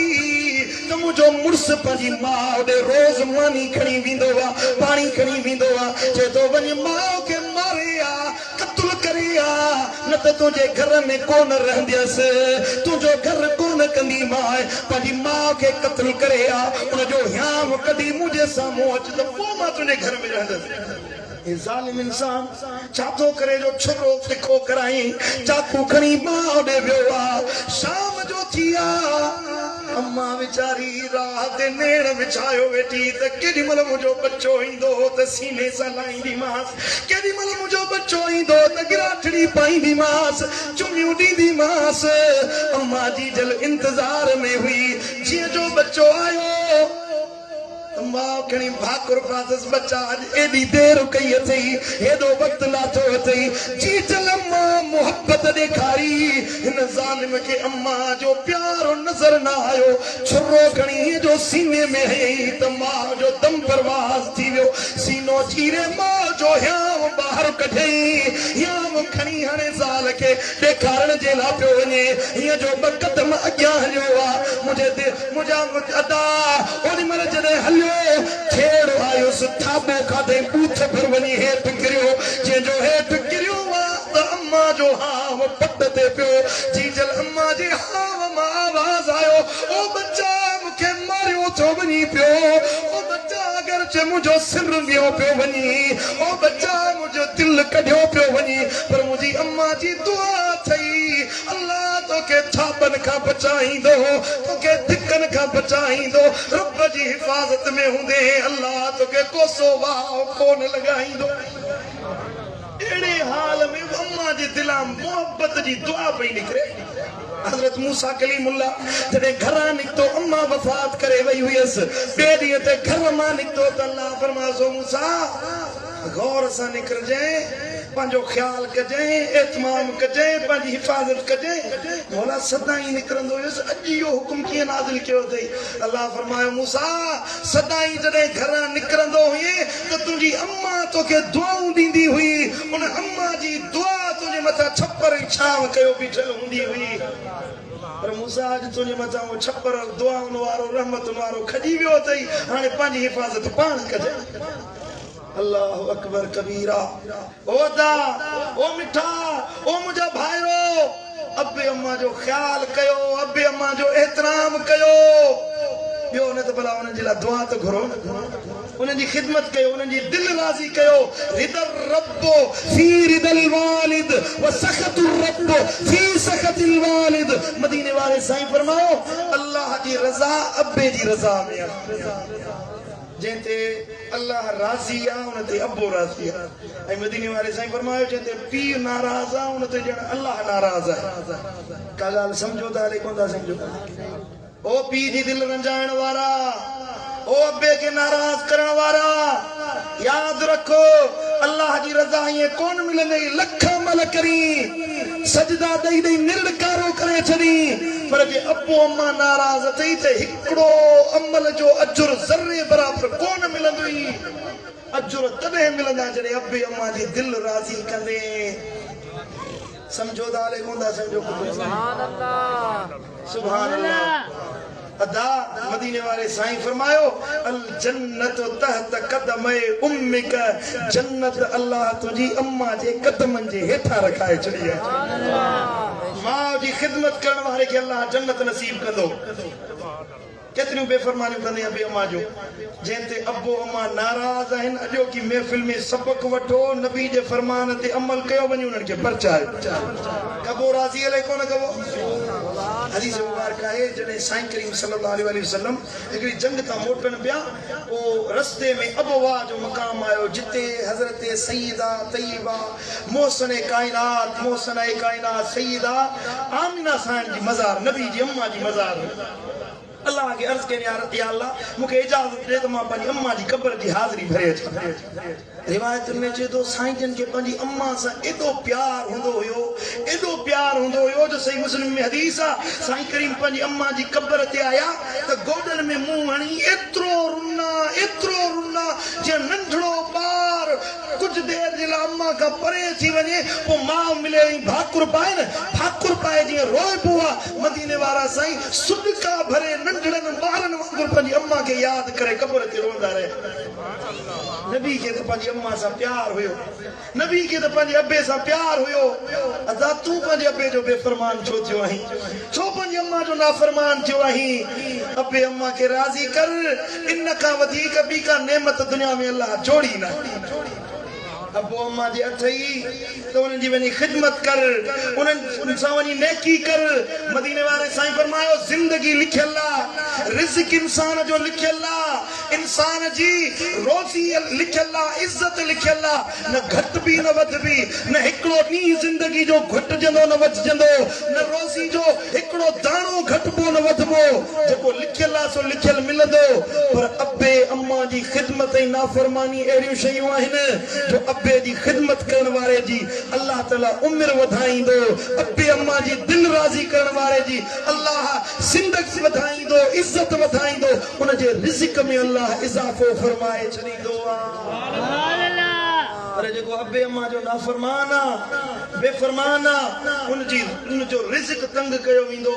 त मुंहिंजो मुड़ुसु पंहिंजी माउ ॾे रोज़ मानी खणी वेंदो आहे पाणी खणी वेंदो आहे चए थो वञ माउ खे मारे आ क़त्ल करे आ न त तुंहिंजे घर में कोन रहंदसि तुंहिंजो घर कोन कंदी मां पंहिंजी माउ खे क़त्ल करे आ उनजो हियाम कढी मुंहिंजे साम्हूं अच त पोइ मां तुंहिंजे घर में रहंदसि ज़ालिम इंसान छा थो करे जो छुरो तिखो कराई चाकू खणी माउ ॾे वियो आहे शाम जो थी आहे अम्मा वीचारी रात नेण विछायो वेठी त केॾी महिल मुंहिंजो बच्चो ईंदो त सीने सां लाहींदीमांसि केॾी महिल मुंहिंजो बच्चो ईंदो त गिराठड़ी पाईंदीमांसि चुमियूं ॾींदीमांसि अम्मा जी जल इंतज़ार में हुई जीअं जो बच्चो आयो मां खणी भाकुर पातसि बच्चा अॼु एॾी देरि कई अथई हेॾो वक़्तु लाथो अथई जी चल अम्मा मोहबत ॾेखारी हिन ज़ालिम खे अम्मा जो प्यारो नज़र न आयो छुरो खणी जो सीने में हयई त माउ जो दम परवाज़ थी वियो सीनो चीरे माउ जो हियाम ॿाहिरि कढई हियाम खणी हाणे ज़ाल खे ॾेखारण जे लाइ पियो वञे हीअं जो ॿ क़दम अॻियां हलियो आहे मुंहिंजा अदा ओॾी महिल जॾहिं हलियो छेड़ आयुसि थाबो खाधे बूथ पर वञी हेठि किरियो जंहिंजो हेठि किरियो त अम्मा जो हाव पट ते पियो जीजल अम्मा जे हाव मां आवाज़ आयो ओ बच्चा मूंखे मारियो थो वञी पियो ओ बच्चा अगरचे मुंहिंजो सिर वियो पियो वञी ओ बच्चा मुंहिंजो दिलि कढियो पियो वञी पर मुंहिंजी अम्मा जी दुआ थई अल्लाह तोखे थापनि खां बचाईंदो तोखे धिकनि खां बचाईंदो रब जी हिफ़ाज़त में हूंदे अल्लाह तोखे कोसो वाह कोन लॻाईंदो अहिड़े हाल में अम्मा जे दिलां मोहबत जी दुआ पई निकिरे हज़रत मूसा कलीमुल्लाह जॾहिं घरां निकितो अम्मा वफ़ात करे वई हुयसि ॿिए ॾींहं ते घर मां निकितो त अल्लाह फरमायो मूसा गौर सां निकिरजांइ पंहिंजो ख्याल कजे एतमाम कजे पंहिंजी हिफ़ाज़त कजे मौला सदाई निकिरंदो हुयुसि अॼु इहो हुकुम कीअं नाज़िल कयो अथई अल्लाह फरमायो मूसा सदाई जॾहिं घरां निकिरंदो हुई त तुंहिंजी अम्मा तोखे दुआऊं ॾींदी हुई उन अम्मा जी दुआ तुंहिंजे मथां छपर छांव कयो बीठल हूंदी हुई पर मूसा अॼु तुंहिंजे मथां उहो छपर दुआउनि वारो रहमतुनि वारो खॼी वियो अथई हाणे पंहिंजी हिफ़ाज़त पाण कजे अल्लाहु अकबर कबीरा ओ दा ओ मिठा ओ मुंहिंजा भाइरो अबे अम्मा जो ख्याल कयो अबे अम्मा जो एहतराम कयो ॿियो न त भला उन्हनि जे लाइ दुआ त घुरो उन्हनि जी ख़िदमत कयो उन्हनि जी दिलि राज़ी कयो रिदर रब्बो फी रिदल वालिद व सख़तुर रब्बो फी सख़तिल वालिद मदीने वाले साईं फरमायो अल्लाह जी रज़ा अबे जी रज़ा में आहे जंहिंते अल्लाह राज़ी आहे उन ते अबो राज़ी आहे ऐं मदीने वारे साईं फरमायो जंहिंते पीउ नाराज़ आहे उन ते ॼण अल्लाह नाराज़ आहे का ॻाल्हि सम्झो था हले कोन था सम्झो ओ पीउ जी दिलि रंजाइण वारा ओ अबे के नाराज़ करण वारा यादि रखो अल्लाह जी रज़ा ईअं कोन मिलंदी लख अमल करी सजदा ॾेई ॾेई निर्णकारो करे छॾी पर जे अबो अम्मा नाराज़ अथई त हिकिड़ो अमल जो अजुर ज़र्रे बराबरि कोन मिलंदुई अजुर तॾहिं मिलंदा जॾहिं अबे अम्मा जी दिलि राज़ी कंदे समझो दाले कोंदा समझो सुभान अल्लाह सुभान अल्लाह अदा मदीने वाले साईं फरमायो अल जन्नत तहत कदमे उम्मिक जन्नत अल्लाह तुझी अम्मा जे कदमन जे हेठा रखाए छड़ी है सुभान अल्लाह मां जी खिदमत करण वाले के अल्लाह जन्नत नसीब कंदो केतरियूं बेफरमानियूं कंदी अबे अम्मा जो जंहिंते अबो अम्मा नाराज़ आहिनि अॼो की महफ़िल में सबक वठो नबी जे फरमान ते अमल कयो वञी उन्हनि खे परचायो कबो राज़ी अले कोन कबो हदीस मुबारक आहे जॾहिं साईं करीम सल्लल्लाहु अलैहि वसल्लम हिकिड़ी जंग तां मोटनि पिया पोइ रस्ते में अबवा जो मक़ाम आयो जिते हज़रत सईदा तय्यबा मोहसिन काइनात सईदा आमिना साईं जी मज़ार नबी जी अम्मा जी मज़ार अल्लाह के अर्ज कया या अल्लाह मुखे इजाजत दे तो मां पंहिंजी अम्मा जी कब्र जी हाज़िरी भरे अचां रिवायतुनि में चए थो साईं जन खे पंहिंजी अम्मा सां एॾो प्यार हूंदो हुयो जो सही मुस्लिम में हदीस आहे साईं करीम पंहिंजी अम्मा जी कब्र ते आया त गोॾनि में मुंहुं हणी एतिरो रुना जीअं नंढड़ो ॿार कुझु देर जे लाइ अम्मा खां परे थी वञे पोइ माउ मिले भाकुर पाए न भाकुर पाए जीअं रोइबो आहे मदीने वारा साईं सुॾका भरे नंढड़नि ॿारनि वांगुरु पंहिंजी अम्मा खे यादि करे कब्र ते रोंदा रहे नबी खे त पंहिंजी अम्मा सां प्यार हुयो नबी खे त पंहिंजे अबे सां प्यार हुयो अदा तूं पंहिंजे अबे जो बेफ़रमान छो थियो आहीं छो पंहिंजी अम्मा जो नाफ़रमान थियो आहीं अबे अम्मा खे राज़ी कर इन खां वधीक ॿी का नेमत दुनिया में अल्लाह जोड़ी न अबो अम्मा जे अथई त उन्हनि जी वञी ख़िदमत कर उन्हनि सां वञी नेकी कर मदीने वारे साईं फरमायो ज़िंदगी लिखियल आहे रिज़्क़ इंसान जो लिखियल आहे इंसान जी रोज़ी लिखियल आहे इज़त लिखियल आहे न घटि बि न वधि बि न हिकिड़ो ॾींहुं ज़िंदगी जो घटिजंदो न वधिजंदो न रोज़ी जो हिकिड़ो दाणो घटिबो न वधिबो जेको लिखियल आहे सो लिखियल मिलंदो पर अबे अम्मा जी ख़िदमत ऐं नाफ़रमानी अहिड़ियूं शयूं आहिनि जो अबे जी खिदमत करण वारे जी अल्लाह ताला उम्र वधाईंदो अबे अम्मा जी दिल राज़ी करण वारे जी अल्लाह ज़िंदगी वधाईंदो इज्जत वधाईंदो उन जे रिज़्क़ में अल्लाह इज़ाफ़ो फरमाए छॾींदो सुभान अल्लाह पर जेको अबे अम्मा जो नाफ़रमान आहे बेफ़रमान आहे उन जो रिज़्क़ तंग कयो वेंदो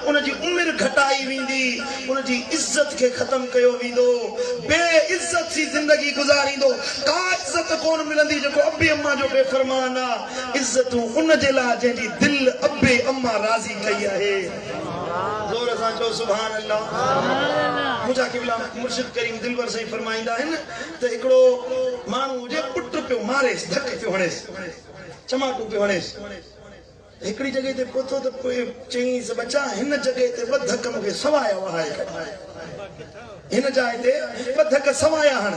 उन जी उम्र घटाई वेंदी उन जी इज्जत खे ख़त्म कयो वेंदो बेइज्जत सी ज़िंदगी गुज़ारींदो का इज्जत कोन मिलंदी जेको अबे अम्मा जो बेफ़रमान आहे इज्जतूं उन जे लाइ जंहिंजी दिलि अबे अम्मा राज़ी कई आहे ज़ोर सां चओ सुभान अल्लाह मुंहिंजा क़िबला मुर्शिद करीम दिलवर साईं फरमाईंदा आहिनि त हिकिड़ो माण्हू हुजे पुट पियो मारेसि धक पियो हणेसि चमाटो पियो हणेसि हिकिड़ी जॻह ते पहुतो त चईंसि बच्चा हिन जॻह ते ॿ धक मूंखे सवाया वहाए हिन जाइ ते ॿ धक सवाया हण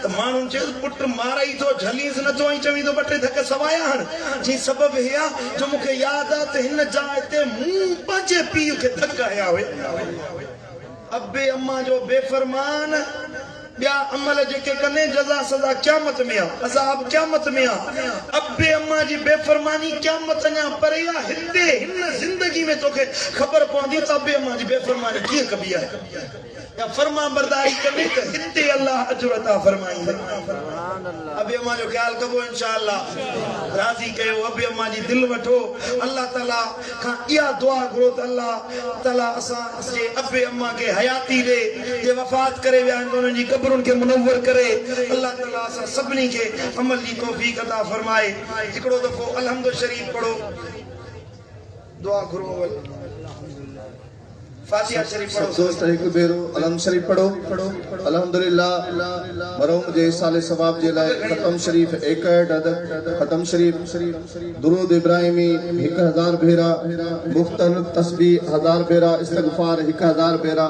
त माण्हुनि चयो पुट माराई थो झलीस नथो ऐं चवी थो ॿ टे धक सवाया हण जी सबबु हे आहे जो मूंखे यादि आहे त हिन जाइ ते मूं पंहिंजे पीउ खे धक हया हुए अबे अम्मा जो बेफ़रमान ॿिया अमल जेके कने जज़ा सज़ा क़यामत में आहे, अज़ाब क़यामत में आहे। अबे अम्मा जी बेफ़रमानी क़यामत अञा परे आहे। हिते हिन ज़िंदगी में तोखे ख़बर पवंदी त अबे अम्मा जी बेफ़रमानी कीअं कबी आहे या फर्मा बरदारी कबी त हिते अल्लाह अजर अता फरमाईंदे। अबे अम्मा जो ख्याल कबो इंशाअल्लाह, राज़ी कयो। अबे अम्मा जी दिल वठो, अल्लाह ताला खां इहा दुआ घुरो त अल्लाह ताला असां जे अबे अम्मा के हयाती ॾे, जे वफ़ात करे विया आहिनि उन्हनि जी क़ब्रुनि खे मुनव्वर करे। अल्लाह ताला असां सभिनी खे अमल जी तौफ़ीक़ अता फरमाए। हिकिड़ो दफ़ो अलहम्दु शरीफ पढ़ो, दुआ घुरो, फातिहा शरीफ सब पढ़ो। दोस्त एक बेरो अलम शरीफ पढ़ो। अल्हम्दुलिल्लाह मरहूम जे साले सवाब जे लाए खत्म शरीफ 61 अदद, खत्म शरीफ दुरूद इब्राहिमी 1000 भेरा, मुख्तलिफ तस्बीह 1000 भेरा, इस्तिग़फार 1000 भेरा।